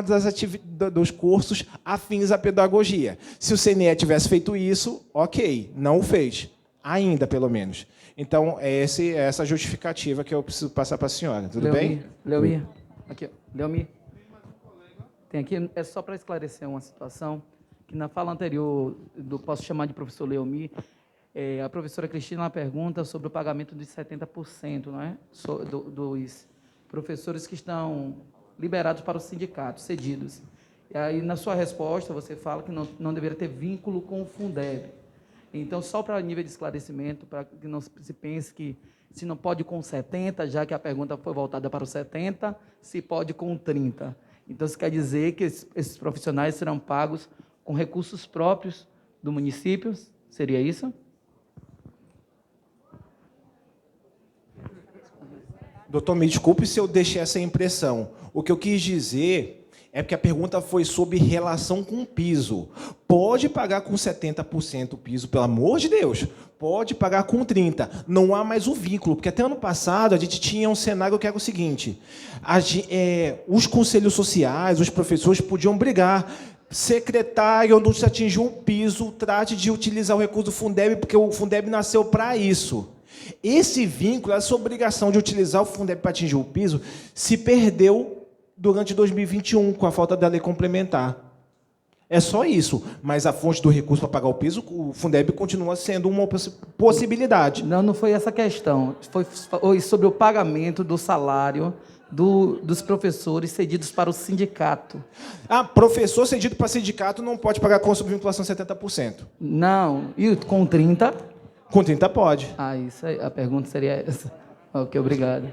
dos cursos afins à pedagogia. Se o CNE tivesse feito isso, ok, não o fez. Ainda, pelo menos. Então, é essa justificativa que eu preciso passar para a senhora. Tudo bem? Leomir, aqui, Leomir. Tem aqui, é só para esclarecer uma situação, que na fala anterior, posso chamar de professor Leomir, a professora Cristina pergunta sobre o pagamento de 70%, não é? Dos professores que estão liberados para o sindicato, cedidos. E aí, na sua resposta, você fala que não deveria ter vínculo com o Fundeb. Então, só para nível de esclarecimento, para que não se pense que se não pode com 70, já que a pergunta foi voltada para o 70, se pode com 30. Então, isso quer dizer que esses profissionais serão pagos com recursos próprios do município? Seria isso? Doutor, me desculpe se eu deixei essa impressão. O que eu quis dizer é porque a pergunta foi sobre relação com o piso. Pode pagar com 70% o piso, pelo amor de Deus. Pode pagar com 30%. Não há mais o vínculo, porque até ano passado a gente tinha um cenário que era o seguinte: os conselhos sociais, os professores podiam brigar. Secretário, não se atingiu um piso, trate de utilizar o recurso do Fundeb, porque o Fundeb nasceu para isso. Esse vínculo, essa obrigação de utilizar o Fundeb para atingir o piso, se perdeu durante 2021, com a falta da lei complementar. É só isso. Mas a fonte do recurso para pagar o piso, o Fundeb continua sendo uma possibilidade. Não foi essa a questão. Foi sobre o pagamento do salário dos professores cedidos para o sindicato. Professor cedido para sindicato não pode pagar com subvinculação 70%. Não. E com 30%? Com 30 pode. Isso aí, a pergunta seria essa. Ok, obrigado.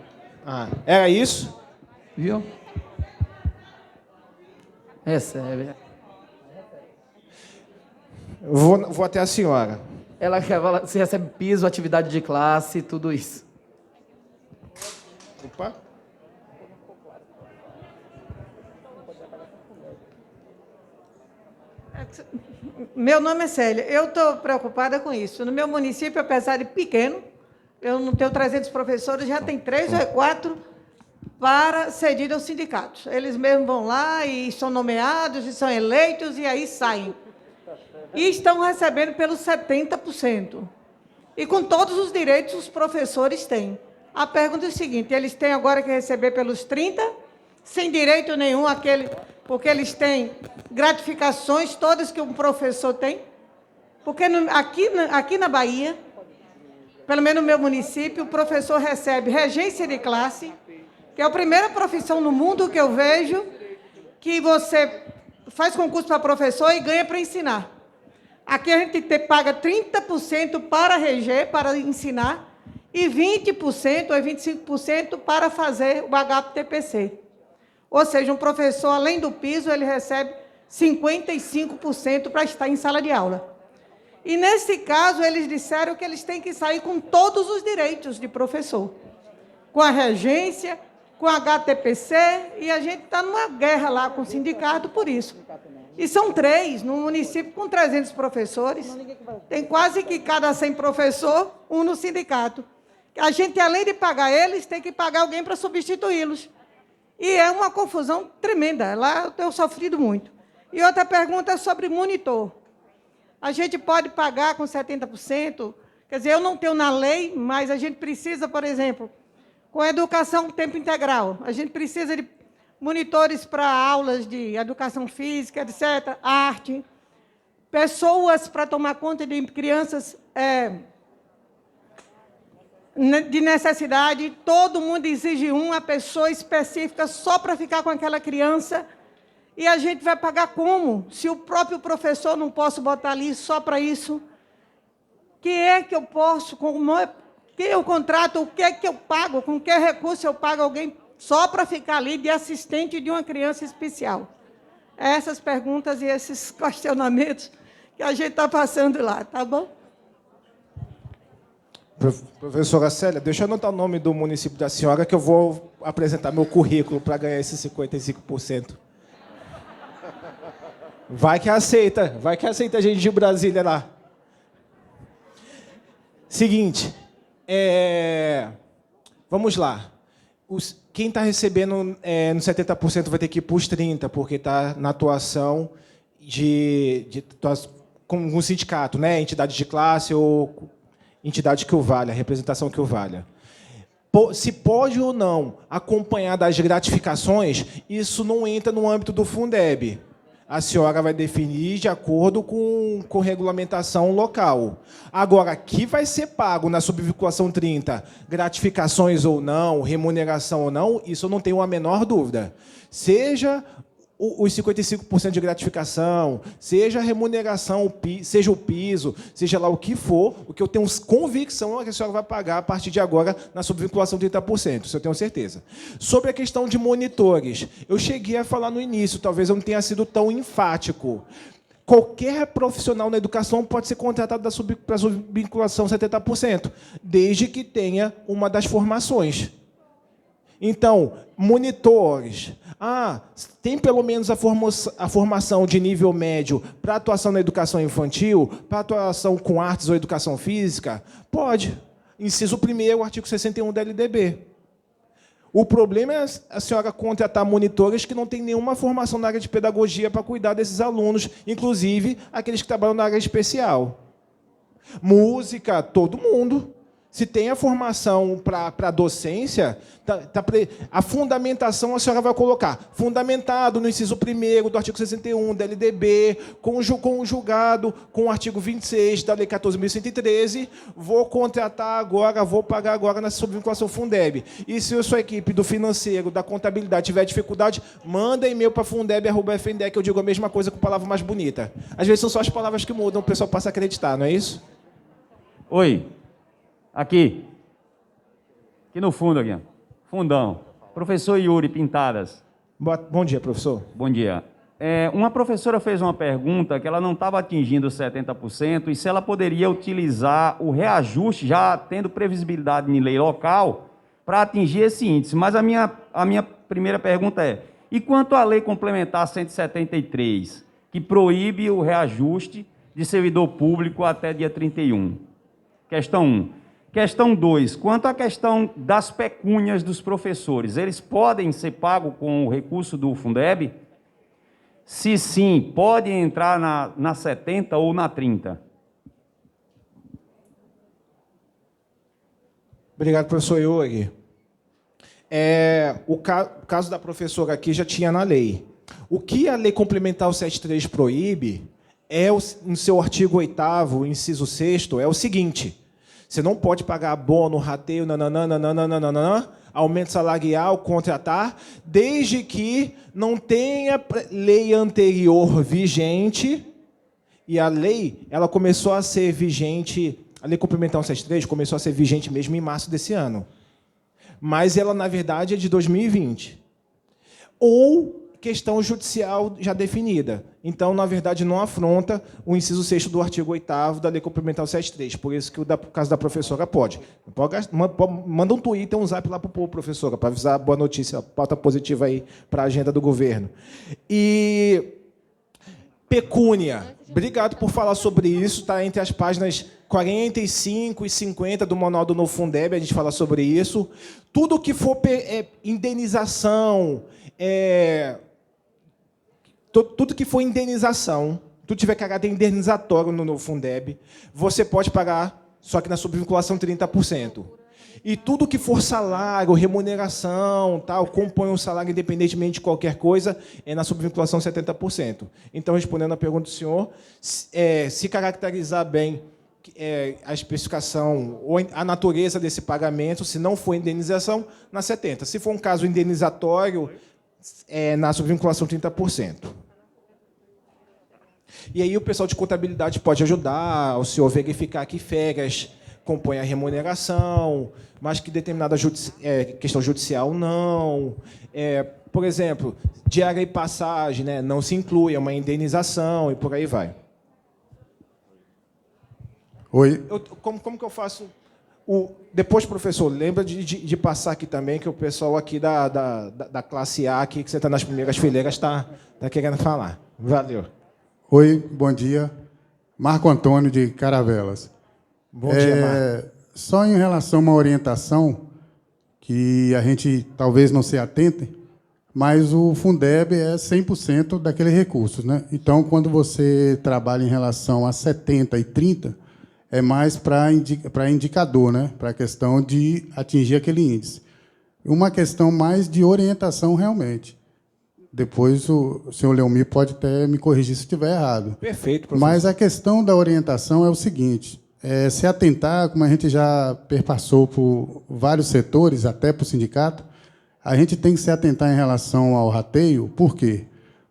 Era isso? Viu? Recebe. Vou até a senhora. Ela quer falar se recebe piso, atividade de classe, tudo isso. Opa. Meu nome é Célia. Eu estou preocupada com isso. No meu município, apesar de pequeno, eu não tenho 300 professores, já tem 3 ou 4 para ceder aos sindicatos. Eles mesmos vão lá e são nomeados, e são eleitos, e aí saem. E estão recebendo pelos 70%. E com todos os direitos os professores têm. A pergunta é a seguinte: eles têm agora que receber pelos 30%, sem direito nenhum, porque eles têm gratificações todas que um professor tem? Porque aqui na Bahia, pelo menos no meu município, o professor recebe regência de classe, que é a primeira profissão no mundo que eu vejo, que você faz concurso para professor e ganha para ensinar. Aqui a gente paga 30% para reger, para ensinar, e 20% ou 25% para fazer o HPTPC. Ou seja, um professor, além do piso, ele recebe 55% para estar em sala de aula. E, nesse caso, eles disseram que eles têm que sair com todos os direitos de professor, com a regência, com a HTPC, e a gente está numa guerra lá com o sindicato por isso. E são 3, num município com 300 professores, tem quase que cada 100 professor, um no sindicato. A gente, além de pagar eles, tem que pagar alguém para substituí-los. E é uma confusão tremenda, lá eu tenho sofrido muito. E outra pergunta é sobre monitor. A gente pode pagar com 70%, quer dizer, eu não tenho na lei, mas a gente precisa, por exemplo, com educação tempo integral, a gente precisa de monitores para aulas de educação física, etc., arte, pessoas para tomar conta de crianças de necessidade, todo mundo exige uma pessoa específica só para ficar com aquela criança. E a gente vai pagar como? Se o próprio professor não posso botar ali só para isso? Que é que eu posso, quem eu contrato, o que é que eu pago, com que recurso eu pago alguém só para ficar ali de assistente de uma criança especial? Essas perguntas e esses questionamentos que a gente está passando lá, tá bom? Professora Célia, deixa eu anotar o nome do município da senhora que eu vou apresentar meu currículo para ganhar esses 55%. Vai que aceita a gente de Brasília lá. Seguinte, vamos lá. Quem está recebendo no 70% vai ter que ir para os 30%, porque está na atuação com um sindicato, né? Entidade de classe ou entidade que o valha, representação que o valha. Se pode ou não acompanhar das gratificações, isso não entra no âmbito do Fundeb. A senhora vai definir de acordo com regulamentação local. Agora, que vai ser pago na subvinculação 30, gratificações ou não, remuneração ou não, isso eu não tenho a menor dúvida. Seja os 55% de gratificação, seja a remuneração, seja o piso, seja lá o que for, o que eu tenho convicção é que a senhora vai pagar a partir de agora na subvinculação 30%, isso eu tenho certeza. Sobre a questão de monitores, eu cheguei a falar no início, talvez eu não tenha sido tão enfático. Qualquer profissional na educação pode ser contratado para a subvinculação 70%, desde que tenha uma das formações. Então, monitores. Tem pelo menos a formação de nível médio para atuação na educação infantil, para atuação com artes ou educação física? Pode. Inciso 1º, artigo 61 da LDB. O problema é a senhora contratar monitores que não têm nenhuma formação na área de pedagogia para cuidar desses alunos, inclusive aqueles que trabalham na área especial. Música, todo mundo. Se tem a formação para a docência, a fundamentação a senhora vai colocar fundamentado no inciso 1º do artigo 61 da LDB, conjugado com o artigo 26 da Lei 14.113, vou contratar agora, vou pagar agora na subvinculação Fundeb. E se a sua equipe do financeiro, da contabilidade tiver dificuldade, manda e-mail para fundeb@fndec, que eu digo a mesma coisa com palavra mais bonita. Às vezes são só as palavras que mudam, o pessoal passa a acreditar, não é isso? Oi. Aqui no fundo, aqui, fundão. Professor Yuri Pintadas. Bom dia, professor. Bom dia. Uma professora fez uma pergunta que ela não estava atingindo 70% e se ela poderia utilizar o reajuste, já tendo previsibilidade em lei local, para atingir esse índice. Mas a minha primeira pergunta é, e quanto à lei complementar 173, que proíbe o reajuste de servidor público até dia 31? Questão 1. Questão 2, quanto à questão das pecúnias dos professores, eles podem ser pagos com o recurso do Fundeb? Se sim, podem entrar na 70 ou na 30? Obrigado, professor Yuri. O caso da professora aqui já tinha na lei. O que a Lei Complementar 73 proíbe, no seu artigo 8º, inciso 6º, é o seguinte: você não pode pagar abono, rateio, aumento salarial, contratar, desde que não tenha lei anterior vigente. E a lei, ela começou a ser vigente, a Lei Complementar 173 começou a ser vigente mesmo em março desse ano. Mas ela, na verdade, é de 2020. Ou questão judicial já definida. Então, na verdade, não afronta o inciso 6º do artigo 8º da Lei Complementar 73. Por isso que o caso da professora pode. Manda um Twitter, um zap lá para o povo, professora, para avisar a boa notícia, pauta positiva aí para a agenda do governo. E pecúnia. Obrigado por falar sobre isso. Está entre as páginas 45 e 50 do Manual do Novo Fundeb, a gente fala sobre isso. Tudo que for indenização, tudo que for indenização, tudo tiver caráter indenizatório no Novo Fundeb, você pode pagar, só que na subvinculação 30%. E tudo que for salário, remuneração, tal, compõe um salário independentemente de qualquer coisa, é na subvinculação 70%. Então, respondendo à pergunta do senhor, se caracterizar bem a especificação ou a natureza desse pagamento, se não for indenização, na 70%. Se for um caso indenizatório, na subvinculação 30%. E aí o pessoal de contabilidade pode ajudar o senhor verificar que férias compõe a remuneração, mas que determinada questão judicial não. Por exemplo, diária e passagem, né, não se inclui, é uma indenização e por aí vai. Oi. Como que eu faço? Depois, professor, lembra de passar aqui também, que o pessoal aqui da classe A, aqui, que você está nas primeiras fileiras, está querendo falar. Valeu. Oi, bom dia. Marco Antônio, de Caravelas. Bom dia, Marco. Só em relação a uma orientação, que a gente talvez não se atente, mas o Fundeb é 100% daqueles recursos, né? Então, quando você trabalha em relação a 70 e 30, é mais para indicador, né? Para a questão de atingir aquele índice. Uma questão mais de orientação, realmente. Depois o senhor Leomir pode até me corrigir se estiver errado. Perfeito, professor. Mas a questão da orientação é o seguinte, se atentar, como a gente já perpassou por vários setores, até para o sindicato, a gente tem que se atentar em relação ao rateio. Por quê?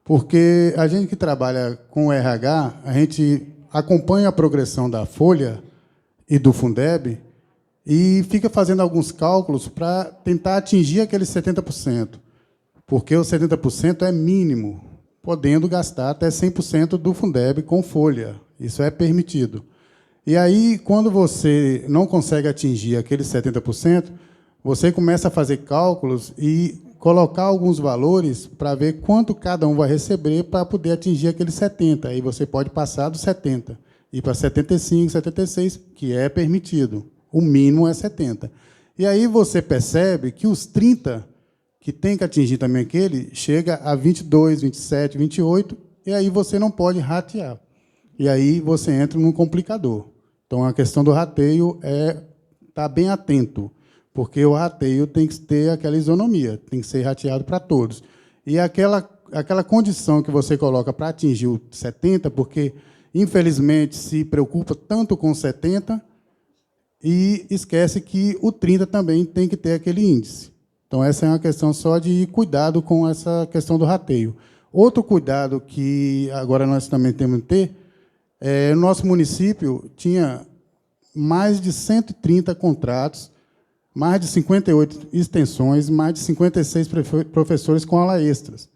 Porque a gente que trabalha com o RH, a gente acompanha a progressão da folha e do Fundeb e fica fazendo alguns cálculos para tentar atingir aqueles 70%, porque o 70% é mínimo, podendo gastar até 100% do Fundeb com folha. Isso é permitido. E aí, quando você não consegue atingir aqueles 70%, você começa a fazer cálculos e colocar alguns valores para ver quanto cada um vai receber para poder atingir aqueles 70%. Aí você pode passar dos 70%, ir para 75%, 76%, que é permitido. O mínimo é 70%. E aí você percebe que os 30%, que tem que atingir também aquele, chega a 22%, 27%, 28%, e aí você não pode ratear. E aí você entra num complicador. Então, a questão do rateio é estar bem atento, porque o rateio tem que ter aquela isonomia, tem que ser rateado para todos. E aquela condição que você coloca para atingir o 70%, porque, infelizmente, se preocupa tanto com o 70% e esquece que o 30% também tem que ter aquele índice. Então, essa é uma questão só de cuidado com essa questão do rateio. Outro cuidado que agora nós também temos que ter, no nosso município tinha mais de 130 contratos, mais de 58 extensões, mais de 56 professores com aula extras.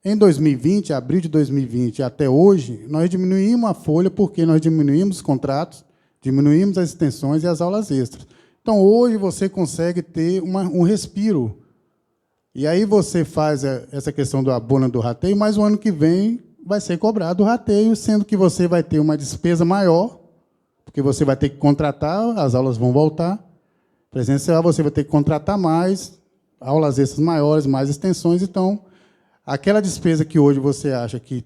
Em 2020, abril de 2020 até hoje, nós diminuímos a folha porque nós diminuímos os contratos, diminuímos as extensões e as aulas extras. Então, hoje, você consegue ter um respiro. E aí você faz essa questão do abono do rateio, mas o ano que vem vai ser cobrado o rateio, sendo que você vai ter uma despesa maior, porque você vai ter que contratar, as aulas vão voltar. Presencial, você vai ter que contratar mais, aulas extras maiores, mais extensões. Então, aquela despesa que hoje você acha que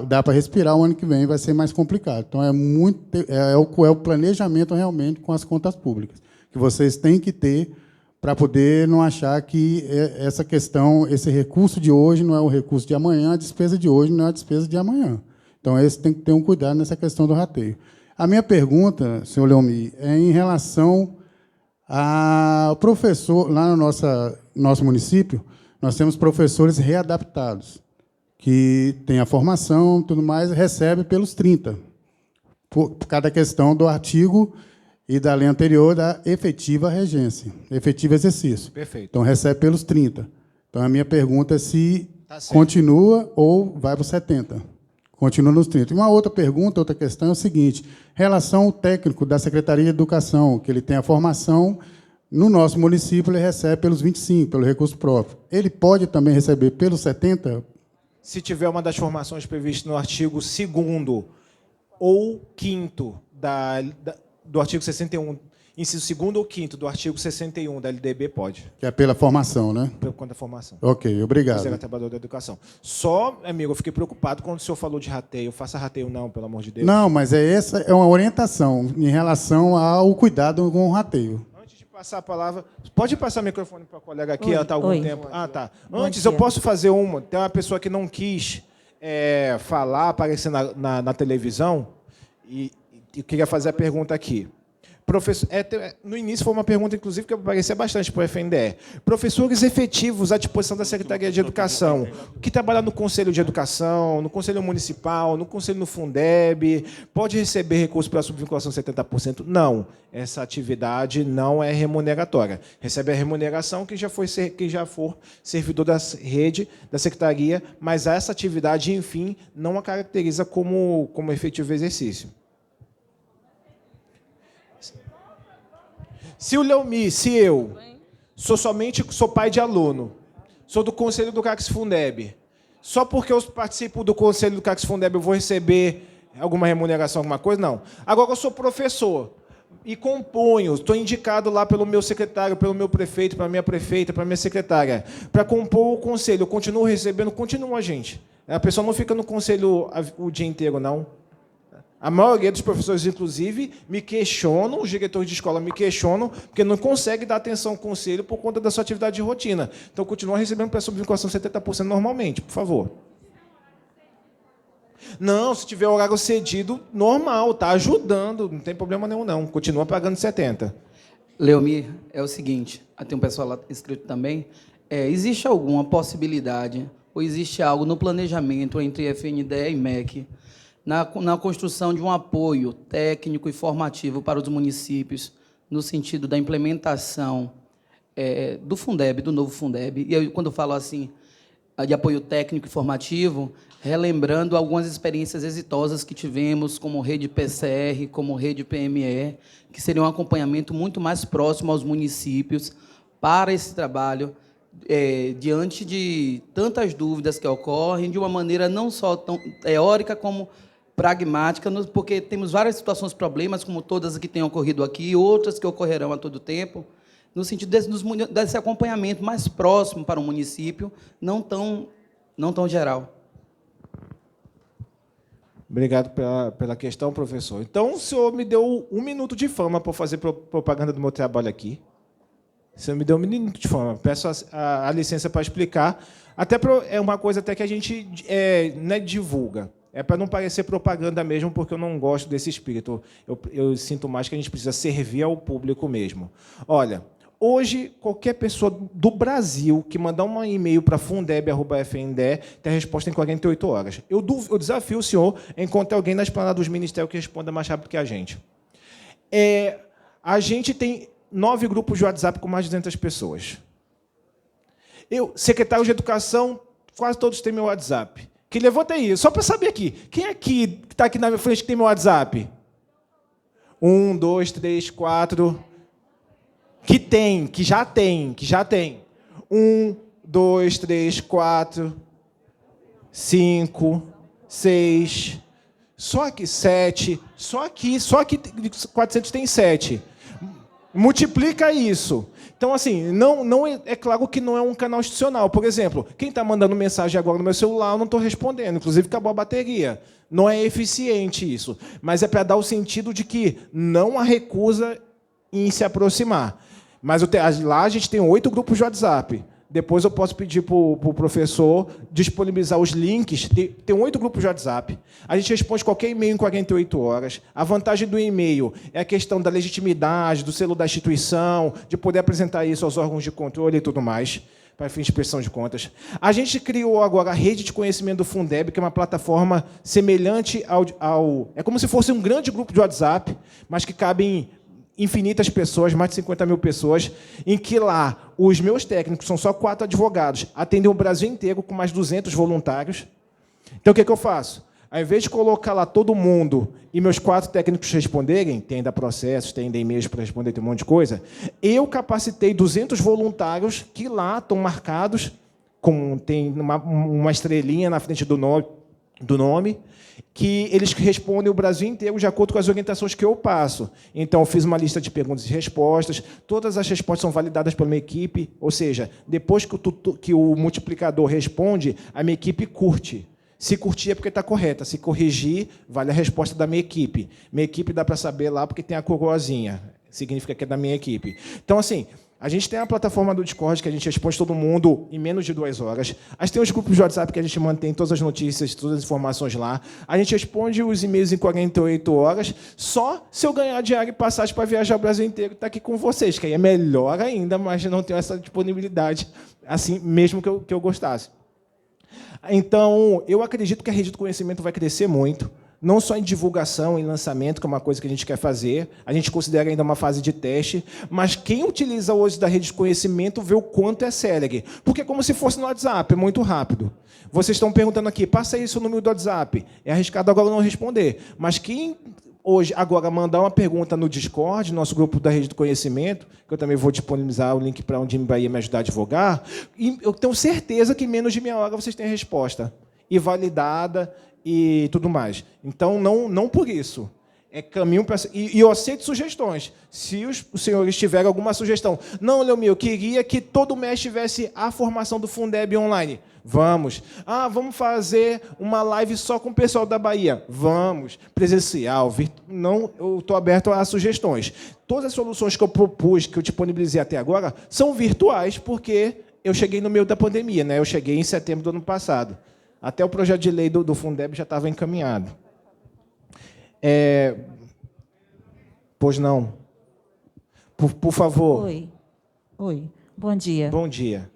dá para respirar, o ano que vem vai ser mais complicado. Então, é o planejamento realmente com as contas públicas, que vocês têm que ter para poder não achar que essa questão, esse recurso de hoje não é o recurso de amanhã, a despesa de hoje não é a despesa de amanhã. Então, esse tem que ter um cuidado nessa questão do rateio. A minha pergunta, senhor Leomir, é em relação ao professor. Lá no nosso município, nós temos professores readaptados, que têm a formação, tudo mais, recebe pelos 30%, por cada questão do artigo e da lei anterior da efetiva regência, efetivo exercício. Perfeito. Então, recebe pelos 30%. Então, a minha pergunta é se continua ou vai para os 70%. Continua nos 30%. E uma outra pergunta, outra questão é o seguinte, relação ao técnico da Secretaria de Educação, que ele tem a formação, no nosso município ele recebe pelos 25%, pelo recurso próprio. Ele pode também receber pelos 70%? Se tiver uma das formações previstas no artigo 2º ou 5º do artigo 61, inciso 2º ou 5º do artigo 61 da LDB, pode. Que é pela formação, né? Por conta da formação. Ok, obrigado. Você é trabalhador da educação. Só, amigo, eu fiquei preocupado quando o senhor falou de rateio. Faça rateio não, pelo amor de Deus. Não, mas essa é uma orientação em relação ao cuidado com o rateio. Antes de passar a palavra, pode passar o microfone para o colega aqui, está há algum tempo. Ah, tá. Antes, eu posso fazer uma. Tem uma pessoa que não quis falar, aparecer na televisão, e eu queria fazer a pergunta aqui. Professor, no início foi uma pergunta, inclusive, que aparecia bastante para o FNDE. Professores efetivos à disposição da Secretaria de Educação, que trabalham no Conselho de Educação, no Conselho Municipal, no Conselho no Fundeb, pode receber recurso para a subvinculação 70%? Não. Essa atividade não é remuneratória. Recebe a remuneração quem já for servidor da rede, da Secretaria, mas essa atividade, enfim, não a caracteriza como efetivo exercício. Se o Leomi, se eu sou pai de aluno, sou do Conselho do CACS Fundeb, só porque eu participo do Conselho do CACS Fundeb eu vou receber alguma remuneração, alguma coisa? Não. Agora eu sou professor e componho, estou indicado lá pelo meu secretário, pelo meu prefeito, para a minha prefeita, para a minha secretária, para compor o conselho. Eu continuo recebendo? Continua, gente. A pessoa não fica no conselho o dia inteiro, não. A maioria dos professores, inclusive, me questionam, os diretores de escola me questionam, porque não conseguem dar atenção ao conselho por conta da sua atividade de rotina. Então, continua recebendo para subvinculação 70% normalmente, por favor. Não, se tiver horário cedido, normal, está ajudando, não tem problema nenhum, não. Continua pagando 70%. Leomir, é o seguinte, tem um pessoal lá escrito também, existe alguma possibilidade, ou existe algo no planejamento entre FNDE e MEC, na construção de um apoio técnico e formativo para os municípios, no sentido da implementação do Fundeb, do novo Fundeb. E eu, quando eu falo assim, de apoio técnico e formativo, relembrando algumas experiências exitosas que tivemos, como rede PCR, como rede PME, que seria um acompanhamento muito mais próximo aos municípios para esse trabalho, diante de tantas dúvidas que ocorrem, de uma maneira não só tão teórica como pragmática, porque temos várias situações, problemas, como todas que têm ocorrido aqui, outras que ocorrerão a todo tempo, no sentido desse acompanhamento mais próximo para o município, não tão geral. Obrigado pela questão, professor. Então, o senhor me deu 1 minuto de fama para fazer propaganda do meu trabalho aqui. O senhor me deu 1 minuto de fama. Peço a licença para explicar. Até é uma coisa até que a gente não divulga. É para não parecer propaganda mesmo, porque eu não gosto desse espírito. Eu sinto mais que a gente precisa servir ao público mesmo. Olha, hoje, qualquer pessoa do Brasil que mandar um e-mail para fundeb@fnde tem a resposta em 48 horas. Eu desafio o senhor a encontrar alguém na esplanada dos ministérios que responda mais rápido que a gente. A gente tem 9 grupos de WhatsApp com mais de 200 pessoas. Secretário de Educação, quase todos têm meu WhatsApp. Que levanta aí, só para saber aqui. Quem aqui que está aqui na minha frente que tem meu WhatsApp? 1, 2, 3, 4. Que já tem. 1, 2, 3, 4, 5, 6. Só aqui 7. Só aqui 400 tem 7. Multiplica isso. Então, assim, é claro que não é um canal institucional. Por exemplo, quem está mandando mensagem agora no meu celular, eu não estou respondendo. Inclusive, acabou a bateria. Não é eficiente isso. Mas é para dar o sentido de que não há recusa em se aproximar. Mas lá a gente tem 8 grupos de WhatsApp. Depois eu posso pedir para o professor disponibilizar os links. Tem 8 grupos de WhatsApp. A gente responde qualquer e-mail em 48 horas. A vantagem do e-mail é a questão da legitimidade, do selo da instituição, de poder apresentar isso aos órgãos de controle e tudo mais, para fins de prestação de contas. A gente criou agora a rede de conhecimento do Fundeb, que é uma plataforma semelhante ao... É como se fosse um grande grupo de WhatsApp, mas que cabe infinitas pessoas, mais de 50 mil pessoas, em que lá os meus técnicos, são só 4 advogados, atendem o Brasil inteiro com mais 200 voluntários. Então, o que eu faço? Ao invés de colocar lá todo mundo e meus 4 técnicos responderem, tem ainda processos, tem ainda e-mails para responder, tem um monte de coisa, eu capacitei 200 voluntários que lá estão marcados, tem uma estrelinha na frente do nome, que eles respondem o Brasil inteiro de acordo com as orientações que eu passo. Então, eu fiz uma lista de perguntas e respostas, todas as respostas são validadas pela minha equipe, ou seja, depois que o multiplicador responde, a minha equipe curte. Se curtir é porque está correta, se corrigir, vale a resposta da minha equipe. Minha equipe dá para saber lá porque tem a coroazinha, significa que é da minha equipe. Então, assim, a gente tem a plataforma do Discord, que a gente responde todo mundo em menos de 2 horas. A gente tem os grupos de WhatsApp, que a gente mantém todas as notícias, todas as informações lá. A gente responde os e-mails em 48 horas, só se eu ganhar diário e passagem para viajar o Brasil inteiro e estar aqui com vocês, que aí é melhor ainda, mas não tenho essa disponibilidade, assim, mesmo que eu gostasse. Então, eu acredito que a rede do conhecimento vai crescer muito, não só em divulgação, em lançamento, que é uma coisa que a gente quer fazer, a gente considera ainda uma fase de teste, mas quem utiliza hoje da rede de conhecimento vê o quanto é célere, porque é como se fosse no WhatsApp, é muito rápido. Vocês estão perguntando aqui, passa aí seu número do WhatsApp. É arriscado agora não responder, mas quem hoje agora mandar uma pergunta no Discord, nosso grupo da rede do conhecimento, que eu também vou disponibilizar o link para onde vai me ajudar a advogar, e eu tenho certeza que em menos de meia hora vocês têm a resposta, e validada, e tudo mais. Então, não por isso. É caminho para... E eu aceito sugestões. Se os senhores tiverem alguma sugestão. Não, Leomir, eu queria que todo mês tivesse a formação do Fundeb online. Vamos. Vamos fazer uma live só com o pessoal da Bahia. Vamos. Presencial. Não, eu estou aberto a sugestões. Todas as soluções que eu propus, que eu disponibilizei até agora, são virtuais, porque eu cheguei no meio da pandemia, né? Eu cheguei em setembro do ano passado. Até o projeto de lei do Fundeb já estava encaminhado. Pois não. Por favor. Oi. Bom dia. Bom dia.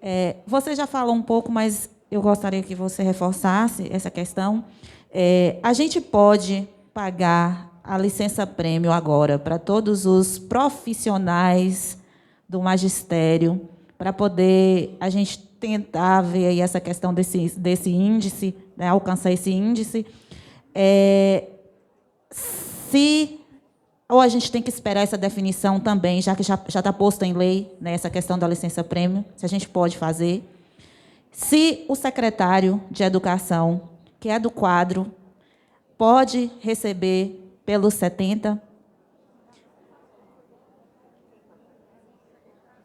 Você já falou um pouco, mas eu gostaria que você reforçasse essa questão. A gente pode pagar a licença-prêmio agora para todos os profissionais do magistério, para poder a gente tentar ver aí essa questão desse índice, né, alcançar esse índice. Ou a gente tem que esperar essa definição também, já que já está posto em lei, né, essa questão da licença-prêmio, se a gente pode fazer. Se o secretário de Educação, que é do quadro, pode receber pelos 70%.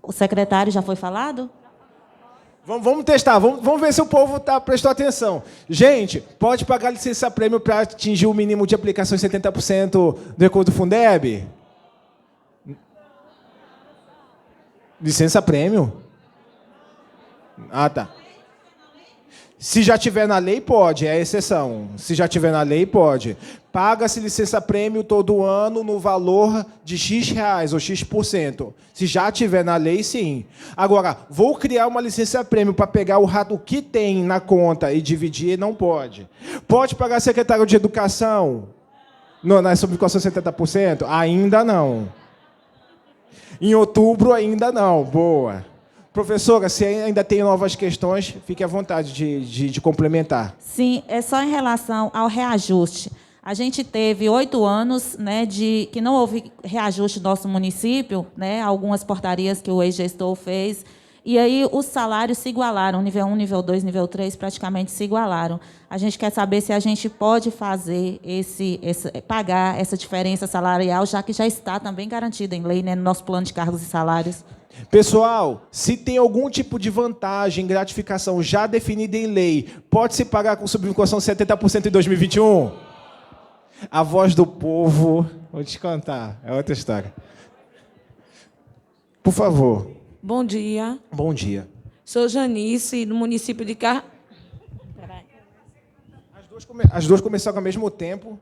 O secretário já foi falado? Vamos testar, vamos ver se o povo prestou atenção. Gente, pode pagar licença-prêmio para atingir o mínimo de aplicação de 70% do recurso do Fundeb? Licença-prêmio? Tá. Se já tiver na lei, pode, é a exceção. Se já tiver na lei, pode. Paga-se licença-prêmio todo ano no valor de X reais ou X%. Se já tiver na lei, sim. Agora, vou criar uma licença-prêmio para pegar o que tem na conta e dividir, não pode. Pode pagar secretário de Educação na subvenção 70%? Ainda não. Em outubro, ainda não. Boa. Professora, se ainda tem novas questões, fique à vontade de complementar. Sim, é só em relação ao reajuste. A gente teve 8 anos, né, que não houve reajuste no nosso município, né, algumas portarias que o ex-gestor fez, e aí os salários se igualaram, nível 1, nível 2, nível 3, praticamente se igualaram. A gente quer saber se a gente pode fazer pagar essa diferença salarial, já que já está também garantida em lei, né, no nosso plano de cargos e salários. Pessoal, se tem algum tipo de vantagem, gratificação já definida em lei, pode-se pagar com subvenção 70% em 2021? A voz do povo, vou te contar, é outra história. Por favor. Bom dia. Bom dia. Sou Janice, do município de As duas começaram ao mesmo tempo,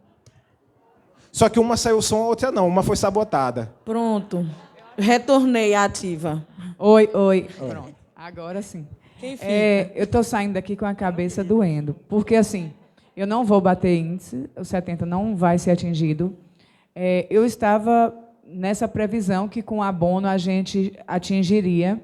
só que uma saiu som, a outra não, uma foi sabotada. Pronto. Retornei ativa. Oi. Pronto, agora sim. Quem fica? Eu estou saindo daqui com a cabeça doendo, porque assim, eu não vou bater índice, o 70 não vai ser atingido. Eu estava nessa previsão que com abono a gente atingiria.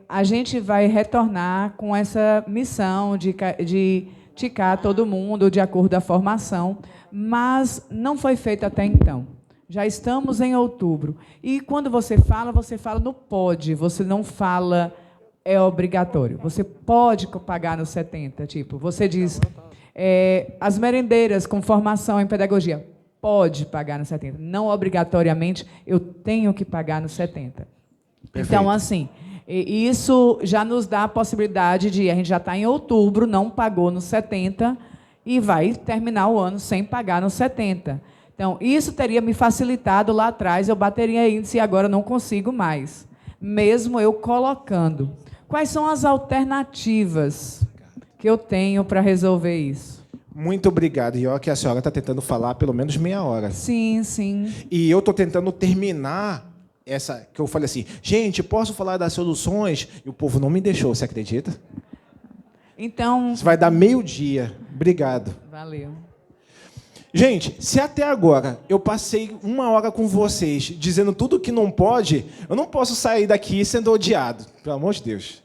A gente vai retornar com essa missão de ticar todo mundo de acordo com a formação, mas não foi feito até então. Já estamos em outubro. E quando você fala no pode, você não fala é obrigatório. Você pode pagar no 70, tipo, você diz, as merendeiras com formação em pedagogia, pode pagar no 70. Não obrigatoriamente, eu tenho que pagar no 70. Perfeito. Então, assim, isso já nos dá a possibilidade de, a gente já está em outubro, não pagou no 70 e vai terminar o ano sem pagar no 70. Então, isso teria me facilitado lá atrás, eu bateria índice e agora não consigo mais, mesmo eu colocando. Quais são as alternativas que eu tenho para resolver isso? Muito obrigado. E olha que a senhora está tentando falar há pelo menos meia hora. Sim, sim. E eu estou tentando terminar essa, que eu falei assim, gente, posso falar das soluções? E o povo não me deixou, você acredita? Então... Você vai dar meio-dia. Obrigado. Valeu. Gente, se até agora eu passei 1 hora com vocês dizendo tudo que não pode, eu não posso sair daqui sendo odiado. Pelo amor de Deus.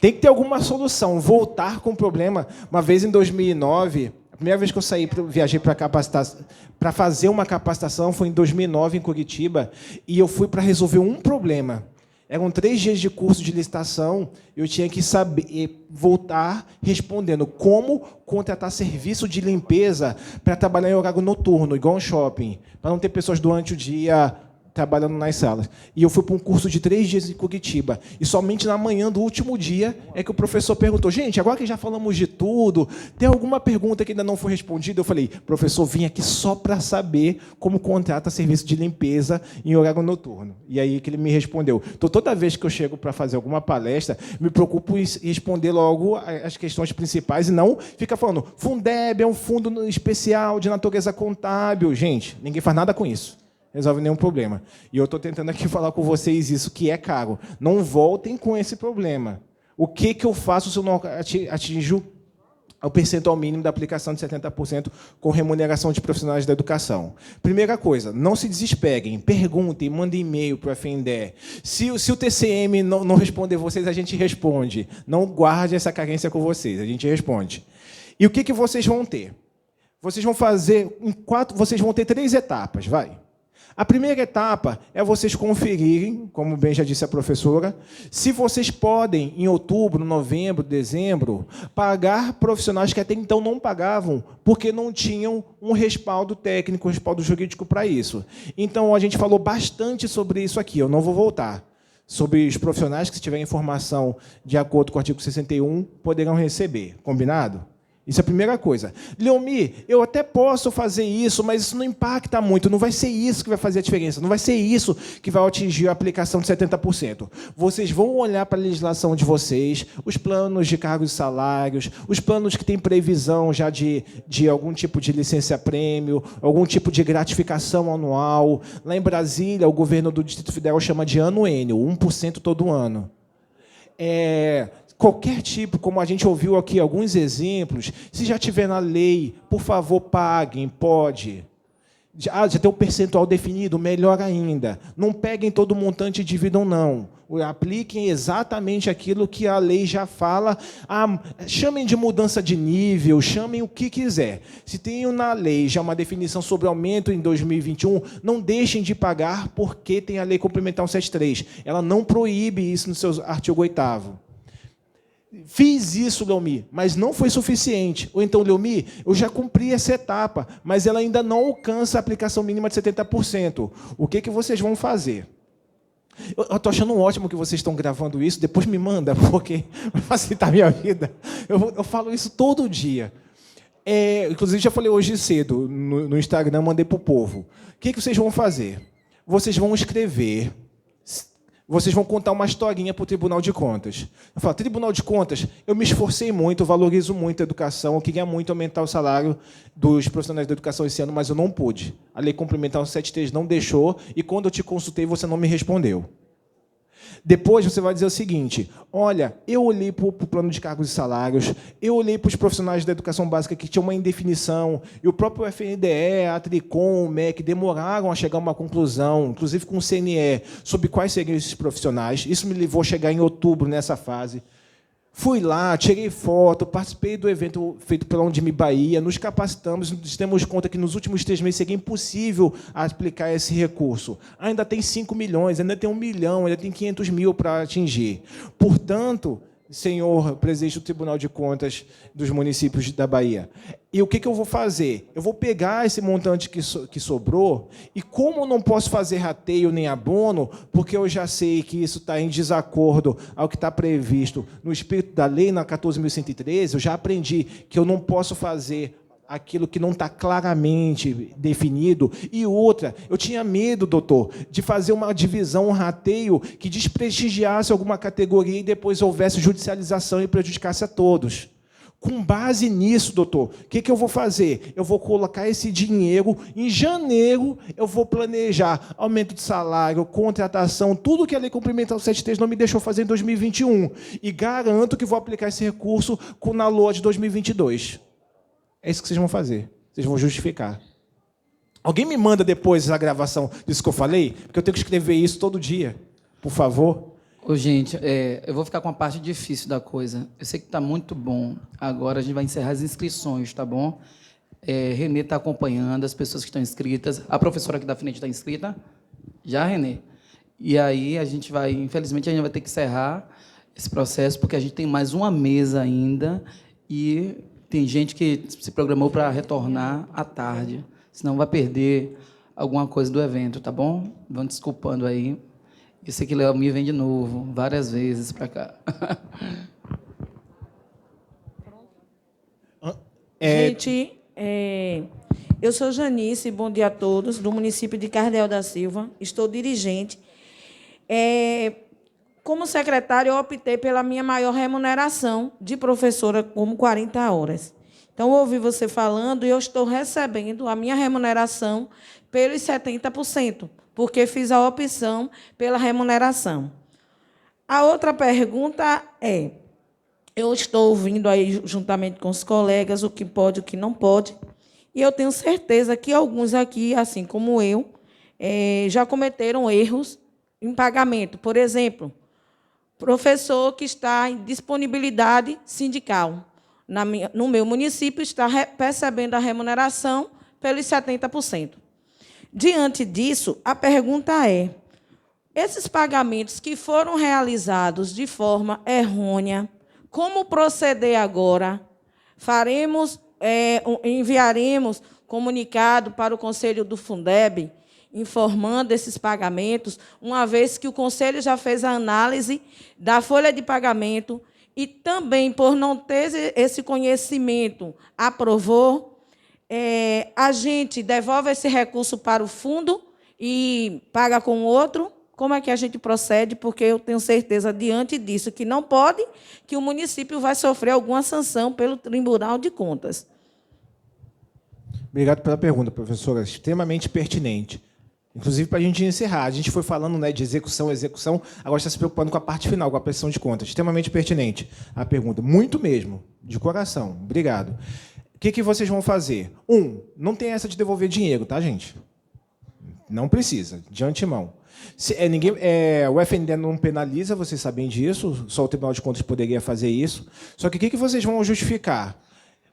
Tem que ter alguma solução. Voltar com o problema. Uma vez em 2009, a primeira vez que eu viajei para fazer uma capacitação foi em 2009, em Curitiba, e eu fui para resolver um problema. Eram 3 dias de curso de licitação, eu tinha que saber voltar respondendo como contratar serviço de limpeza para trabalhar em horário noturno, igual um shopping, para não ter pessoas durante o dia trabalhando nas salas. E eu fui para um curso de 3 dias em Curitiba. E somente na manhã do último dia é que o professor perguntou, gente, agora que já falamos de tudo, tem alguma pergunta que ainda não foi respondida? Eu falei, professor, vim aqui só para saber como contrata serviço de limpeza em horário noturno. E aí que ele me respondeu. Então, toda vez que eu chego para fazer alguma palestra, me preocupo em responder logo as questões principais e não fica falando, Fundeb é um fundo especial de natureza contábil. Gente, ninguém faz nada com isso. Resolve nenhum problema. E eu estou tentando aqui falar com vocês isso, que é caro. Não voltem com esse problema. O que eu faço se eu não atinjo o percentual mínimo da aplicação de 70% com remuneração de profissionais da educação? Primeira coisa, não se desespeguem, perguntem, mandem e-mail para a FENDE. Se o TCM não responder vocês, a gente responde. Não guarde essa carência com vocês, a gente responde. E o que vocês vão ter? Vocês vão fazer vocês vão ter 3 etapas, vai. A primeira etapa é vocês conferirem, como bem já disse a professora, se vocês podem, em outubro, novembro, dezembro, pagar profissionais que até então não pagavam, porque não tinham um respaldo técnico, um respaldo jurídico para isso. Então, a gente falou bastante sobre isso aqui, eu não vou voltar. Sobre os profissionais que, se tiverem informação de acordo com o artigo 61, poderão receber. Combinado? Isso é a primeira coisa. Leomi, eu até posso fazer isso, mas isso não impacta muito. Não vai ser isso que vai fazer a diferença. Não vai ser isso que vai atingir a aplicação de 70%. Vocês vão olhar para a legislação de vocês, os planos de cargos e salários, os planos que têm previsão já de algum tipo de licença-prêmio, algum tipo de gratificação anual. Lá em Brasília, o governo do Distrito Federal chama de ano-ênio, 1% todo ano. Qualquer tipo, como a gente ouviu aqui alguns exemplos, se já tiver na lei, por favor, paguem, pode. Já tem um percentual definido, melhor ainda. Não peguem todo o montante e dividam, não. Apliquem exatamente aquilo que a lei já fala. Chamem de mudança de nível, chamem o que quiser. Se tem na lei já uma definição sobre aumento em 2021, não deixem de pagar porque tem a Lei Complementar 173. Ela não proíbe isso no seu artigo 8º. Fiz isso, Leomi, mas não foi suficiente. Ou então, Leomi, eu já cumpri essa etapa, mas ela ainda não alcança a aplicação mínima de 70%. O que vocês vão fazer? Eu estou achando ótimo que vocês estão gravando isso, depois me manda, porque vai facilitar a minha vida. Eu falo isso todo dia. Inclusive, já falei hoje cedo, no Instagram, mandei para o povo. O que vocês vão fazer? Vocês vão escrever... Vocês vão contar uma historinha para o Tribunal de Contas. Eu falo, Tribunal de Contas, eu me esforcei muito, eu valorizo muito a educação, eu queria muito aumentar o salário dos profissionais da educação esse ano, mas eu não pude. A Lei Complementar 173 não deixou, e quando eu te consultei, você não me respondeu. Depois você vai dizer o seguinte: olha, eu olhei para o plano de cargos e salários, eu olhei para os profissionais da educação básica que tinham uma indefinição, e o próprio FNDE, a Tricom, o MEC, demoraram a chegar a uma conclusão, inclusive com o CNE, sobre quais seriam esses profissionais. Isso me levou a chegar em outubro, nessa fase. Fui lá, tirei foto, participei do evento feito pela Undime Bahia, nos capacitamos, nos demos conta que nos últimos 3 meses seria impossível aplicar esse recurso. Ainda tem 5 milhões, ainda tem 1 milhão, ainda tem 500 mil para atingir. Portanto, senhor presidente do Tribunal de Contas dos municípios da Bahia, e o que eu vou fazer? Eu vou pegar esse montante que sobrou, e como eu não posso fazer rateio nem abono, porque eu já sei que isso está em desacordo ao que está previsto no espírito da lei, na 14.113, eu já aprendi que eu não posso fazer aquilo que não está claramente definido. E outra, eu tinha medo, doutor, de fazer uma divisão, um rateio que desprestigiasse alguma categoria e depois houvesse judicialização e prejudicasse a todos. Com base nisso, doutor, o que eu vou fazer? Eu vou colocar esse dinheiro, em janeiro eu vou planejar aumento de salário, contratação, tudo que a Lei Complementar 73 não me deixou fazer em 2021. E garanto que vou aplicar esse recurso na LOA de 2022. É isso que vocês vão fazer. Vocês vão justificar. Alguém me manda depois a gravação disso que eu falei? Porque eu tenho que escrever isso todo dia. Por favor. Ô, gente, eu vou ficar com a parte difícil da coisa. Eu sei que está muito bom. Agora a gente vai encerrar as inscrições, tá bom? Renê está acompanhando, as pessoas que estão inscritas. A professora aqui da frente está inscrita? Já, Renê? E aí a gente vai, infelizmente, a gente vai ter que encerrar esse processo, porque a gente tem mais uma mesa ainda e tem gente que se programou para retornar à tarde, senão vai perder alguma coisa do evento, tá bom? Vão desculpando aí. Esse aqui, Léo, me vem de novo, várias vezes para cá. Gente, eu sou Janice, bom dia a todos, do município de Cardel da Silva, estou dirigente. Como secretária, eu optei pela minha maior remuneração de professora, como 40 horas. Então, eu ouvi você falando e eu estou recebendo a minha remuneração pelos 70%, porque fiz a opção pela remuneração. A outra pergunta é, eu estou ouvindo aí, juntamente com os colegas, o que pode e o que não pode, e eu tenho certeza que alguns aqui, assim como eu, já cometeram erros em pagamento. Por exemplo, professor que está em disponibilidade sindical. No meu município, está percebendo a remuneração pelos 70%. Diante disso, a pergunta é, esses pagamentos que foram realizados de forma errônea, como proceder agora? Enviaremos comunicado para o Conselho do Fundeb, informando esses pagamentos, uma vez que o Conselho já fez a análise da folha de pagamento e também, por não ter esse conhecimento, aprovou, a gente devolve esse recurso para o fundo e paga com outro. Como é que a gente procede? Porque eu tenho certeza, diante disso, que não pode, que o município vai sofrer alguma sanção pelo Tribunal de Contas. Obrigado pela pergunta, professora. Extremamente pertinente. Inclusive, para a gente encerrar, a gente foi falando, né, de execução, agora está se preocupando com a parte final, com a prestação de contas. Extremamente pertinente a pergunta. Muito mesmo, de coração. Obrigado. O que vocês vão fazer? Não tem essa de devolver dinheiro, tá, gente? Não precisa, de antemão. O FNDE não penaliza, vocês sabem disso, só o Tribunal de Contas poderia fazer isso. Só que o que vocês vão justificar?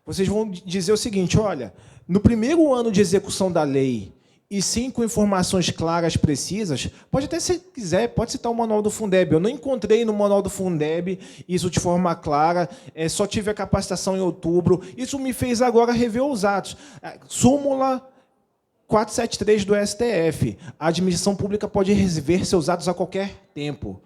Vocês vão dizer o seguinte, olha, no primeiro ano de execução da lei, e sim com informações claras, precisas, pode até, se quiser, pode citar o manual do Fundeb. Eu não encontrei no manual do Fundeb isso de forma clara, só tive a capacitação em outubro. Isso me fez agora rever os atos. Súmula 473 do STF. A administração pública pode rever seus atos a qualquer tempo.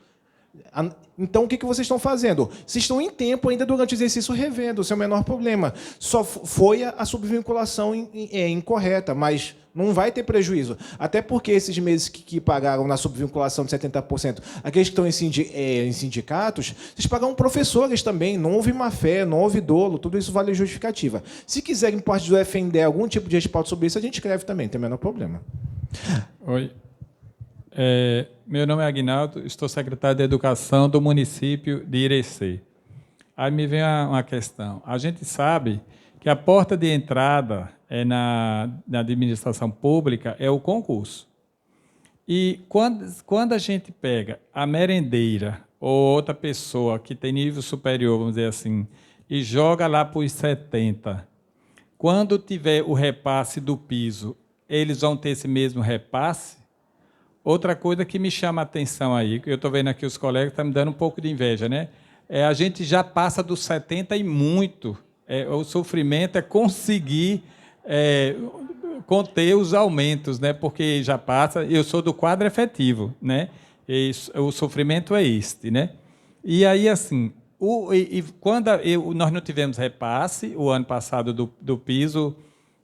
Então, o que vocês estão fazendo? Vocês estão em tempo ainda durante o exercício revendo, esse é o menor problema. Só foi a subvinculação incorreta, mas não vai ter prejuízo. Até porque esses meses que pagaram na subvinculação de 70%, aqueles que estão em sindicatos, vocês pagaram professores também, não houve má-fé, não houve dolo, tudo isso vale justificativa. Se quiserem, parte do FNDE, algum tipo de respaldo sobre isso, a gente escreve também, não tem o menor problema. Oi. Meu nome é Aguinaldo, estou secretário de Educação do município de Irecê. Aí me vem uma questão. A gente sabe que a porta de entrada na administração pública é o concurso. E quando a gente pega a merendeira ou outra pessoa que tem nível superior, vamos dizer assim, e joga lá para os 70, quando tiver o repasse do piso, eles vão ter esse mesmo repasse? Outra coisa que me chama a atenção aí, que eu estou vendo aqui os colegas, está me dando um pouco de inveja, né? A gente já passa dos 70 e muito. O sofrimento é conseguir conter os aumentos, né? Porque já passa. Eu sou do quadro efetivo, né? E o sofrimento é este, né? E aí, assim, quando nós não tivemos repasse, o ano passado, do piso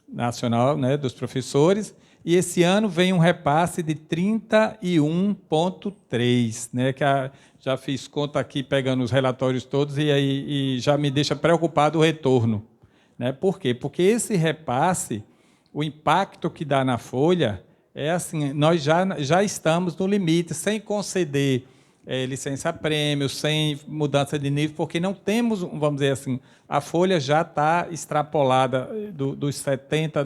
nacional, né, dos professores, e esse ano vem um repasse de 31,3, né, que já fiz conta aqui, pegando os relatórios todos, e já me deixa preocupado o retorno. Né? Por quê? Porque esse repasse, o impacto que dá na folha, é assim, nós já estamos no limite, sem conceder licença-prêmio, sem mudança de nível, porque não temos, vamos dizer assim, a folha já está extrapolada, dos 70,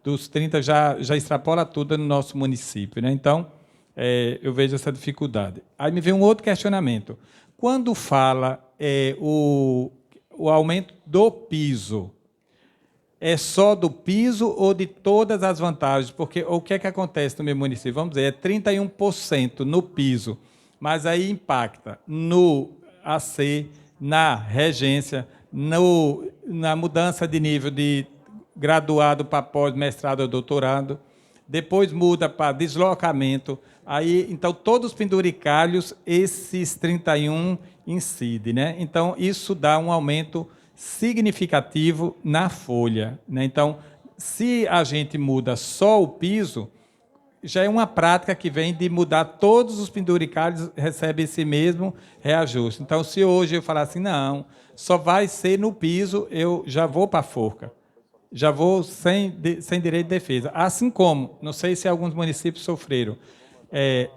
dos 30, já extrapola tudo no nosso município. Né? Então, eu vejo essa dificuldade. Aí me vem um outro questionamento. Quando fala o aumento do piso, é só do piso ou de todas as vantagens? Porque o que é que acontece no meu município? Vamos dizer, é 31% no piso, mas aí impacta no AC, na regência, na mudança de nível de graduado para pós-mestrado ou doutorado, depois muda para deslocamento, aí, então, todos os penduricalhos, esses 31 incidem, né? Então, isso dá um aumento significativo na folha, né? Então, se a gente muda só o piso, já é uma prática que vem de mudar todos os penduricalhos, recebe esse mesmo reajuste. Então, se hoje eu falar assim, não, só vai ser no piso, eu já vou para a forca. Já vou sem direito de defesa. Assim como, não sei se alguns municípios sofreram,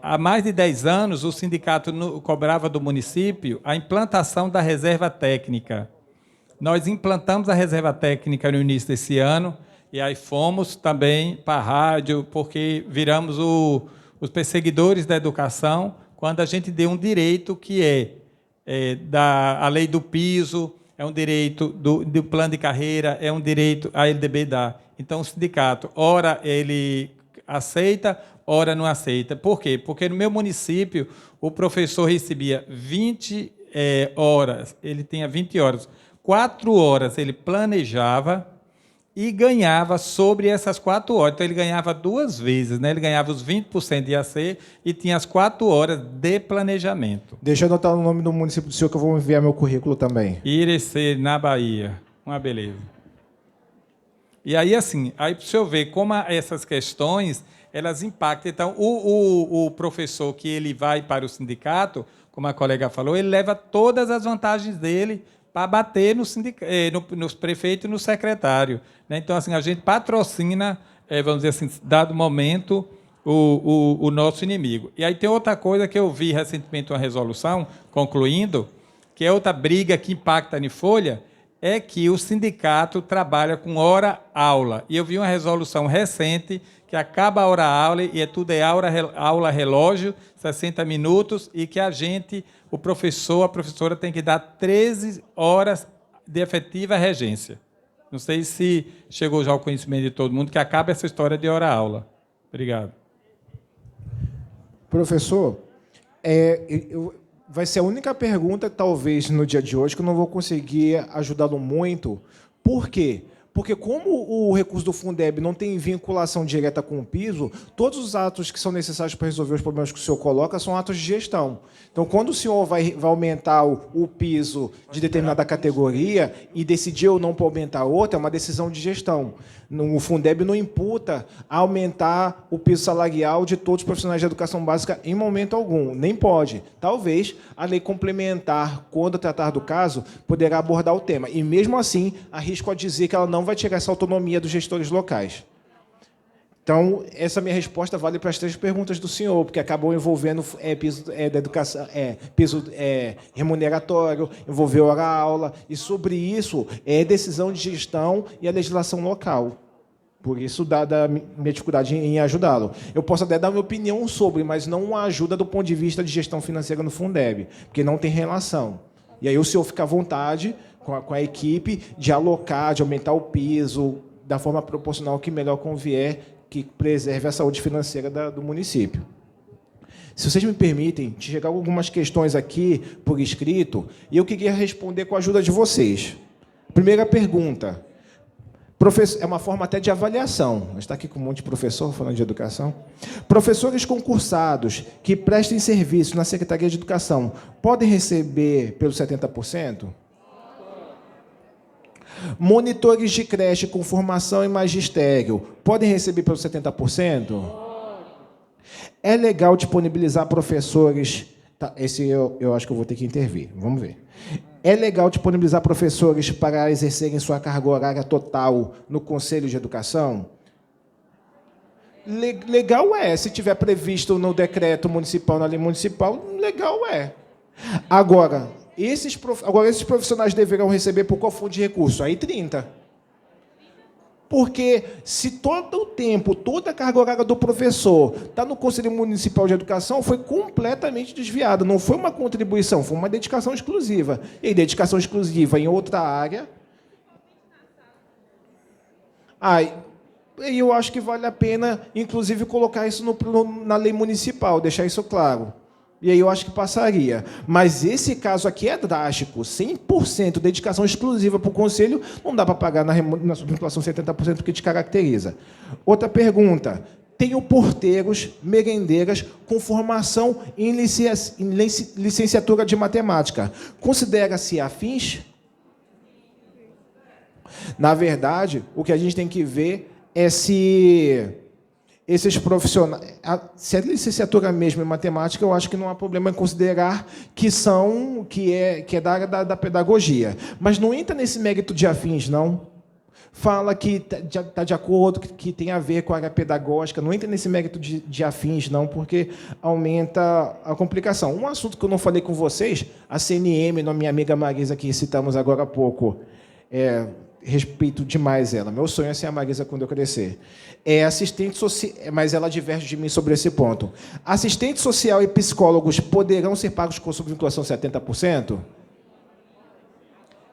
há mais de 10 anos, o sindicato cobrava do município a implantação da reserva técnica. Nós implantamos a reserva técnica no início desse ano, e aí fomos também para a rádio, porque viramos os perseguidores da educação, quando a gente deu um direito que a lei do piso, é um direito do plano de carreira, é um direito a LDB dá. Então, o sindicato, ora ele aceita, ora não aceita. Por quê? Porque no meu município, o professor recebia 20 horas, ele tinha 20 horas. 4 horas ele planejava e ganhava sobre essas 4 horas. Então, ele ganhava 2 vezes, né? Ele ganhava os 20% de IAC e tinha as 4 horas de planejamento. Deixa eu anotar o nome do município do senhor, que eu vou enviar meu currículo também. Irecê, na Bahia. Uma beleza. E aí, assim, aí para o senhor ver como essas questões, elas impactam. Então, o professor que ele vai para o sindicato, como a colega falou, ele leva todas as vantagens dele para bater nos prefeitos e no secretário. Né? Então, assim, a gente patrocina, vamos dizer assim, dado momento, o nosso inimigo. E aí tem outra coisa que eu vi recentemente, uma resolução, concluindo, que é outra briga que impacta na folha, é que o sindicato trabalha com hora-aula. E eu vi uma resolução recente que acaba a hora-aula e tudo aula-relógio, 60 minutos, e que a professora tem que dar 13 horas de efetiva regência. Não sei se chegou já ao conhecimento de todo mundo que acaba essa história de hora-aula. Obrigado. Professor, vai ser a única pergunta, talvez, no dia de hoje, que eu não vou conseguir ajudá-lo muito. Por quê? Porque como o recurso do Fundeb não tem vinculação direta com o piso, todos os atos que são necessários para resolver os problemas que o senhor coloca são atos de gestão. Então, quando o senhor vai aumentar o piso de determinada categoria e decidir ou não para aumentar outra, é uma decisão de gestão. O Fundeb não imputa aumentar o piso salarial de todos os profissionais de educação básica em momento algum. Nem pode. Talvez a lei complementar, quando tratar do caso, poderá abordar o tema. E, mesmo assim, arrisco a dizer que ela não vai tirar essa autonomia dos gestores locais. Então, essa minha resposta vale para as 3 perguntas do senhor, porque acabou envolvendo piso da educação, piso remuneratório, envolveu hora-aula, e sobre isso é decisão de gestão e a legislação local. Por isso, dada a minha dificuldade em ajudá-lo. Eu posso até dar minha opinião sobre, mas não ajuda do ponto de vista de gestão financeira no Fundeb, porque não tem relação. E aí o senhor fica à vontade, com a equipe, de alocar, de aumentar o piso, da forma proporcional que melhor convier, que preserve a saúde financeira do município. Se vocês me permitem, chegar algumas questões aqui por escrito, e eu queria responder com a ajuda de vocês. Primeira pergunta. É uma forma até de avaliação. A gente está aqui com um monte de professor falando de educação. Professores concursados que prestem serviço na Secretaria de Educação podem receber pelos 70%? Monitores de creche com formação em magistério podem receber pelos 70%? É legal disponibilizar professores... Tá, esse eu acho que eu vou ter que intervir. Vamos ver. É legal disponibilizar professores para exercerem sua carga horária total no Conselho de Educação? Legal é. Se tiver previsto no decreto municipal, na lei municipal, legal é. Agora, esses profissionais deverão receber por qual fonte de recurso? Aí 30%. Porque se todo o tempo, toda a carga horária do professor está no Conselho Municipal de Educação, foi completamente desviada. Não foi uma contribuição, foi uma dedicação exclusiva. E dedicação exclusiva em outra área... eu acho que vale a pena, inclusive, colocar isso na lei municipal, deixar isso claro. E aí eu acho que passaria. Mas esse caso aqui é drástico. 100% dedicação exclusiva para o Conselho, não dá para pagar na subinflação 70% porque te caracteriza. Outra pergunta. Tenho porteiros, merendeiras com formação em licenciatura de matemática. Considera-se afins? Na verdade, o que a gente tem que ver é se... esses profissionais, se é licenciatura mesmo em matemática, eu acho que não há problema em considerar que é da área da pedagogia. Mas não entra nesse mérito de afins, não. Fala que está de acordo, que tem a ver com a área pedagógica, não entra nesse mérito de afins, não, porque aumenta a complicação. Um assunto que eu não falei com vocês, a CNM, a minha amiga Marisa, que citamos agora há pouco, respeito demais ela. Meu sonho é ser a Marisa quando eu crescer. É assistente social, mas ela diverge de mim sobre esse ponto. Assistente social e psicólogos poderão ser pagos com subvinculação 70%?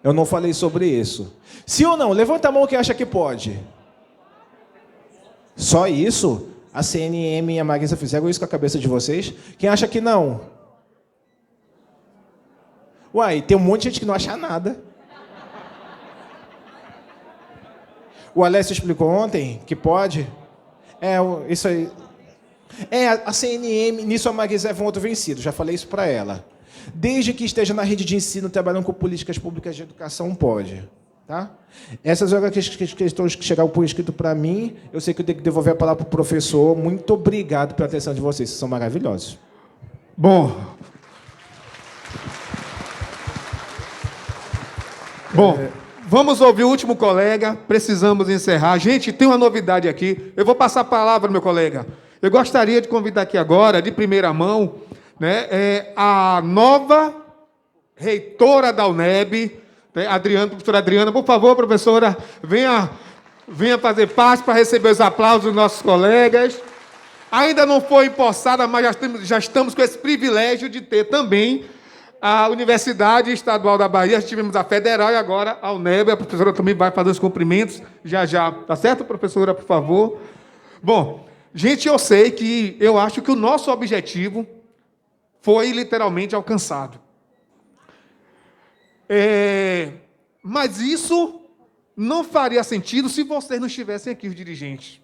Eu não falei sobre isso. Sim ou não? Levanta a mão quem acha que pode. Só isso? A CNM e a Marisa fizeram isso com a cabeça de vocês? Quem acha que não? Uai, tem um monte de gente que não acha nada. O Alessio explicou ontem que pode. Isso aí. A CNM, nisso a Marisa é voto vencido, já falei isso para ela. Desde que esteja na rede de ensino, trabalhando com políticas públicas de educação, pode. Tá? Essas são as questões que chegaram por escrito para mim. Eu sei que eu tenho que devolver a palavra para o professor. Muito obrigado pela atenção de vocês, vocês são maravilhosos. Bom, vamos ouvir o último colega, precisamos encerrar. Gente, tem uma novidade aqui, eu vou passar a palavra ao meu colega. Eu gostaria de convidar aqui agora, de primeira mão, a nova reitora da UNEB, professora Adriana. Por favor, professora, venha fazer parte para receber os aplausos dos nossos colegas. Ainda não foi empossada, mas já estamos com esse privilégio de ter também a Universidade Estadual da Bahia, tivemos a Federal e agora a UNEB. A professora também vai fazer os cumprimentos já. Tá certo, professora, por favor? Bom, gente, eu acho que o nosso objetivo foi literalmente alcançado. Mas isso não faria sentido se vocês não estivessem aqui, os dirigentes.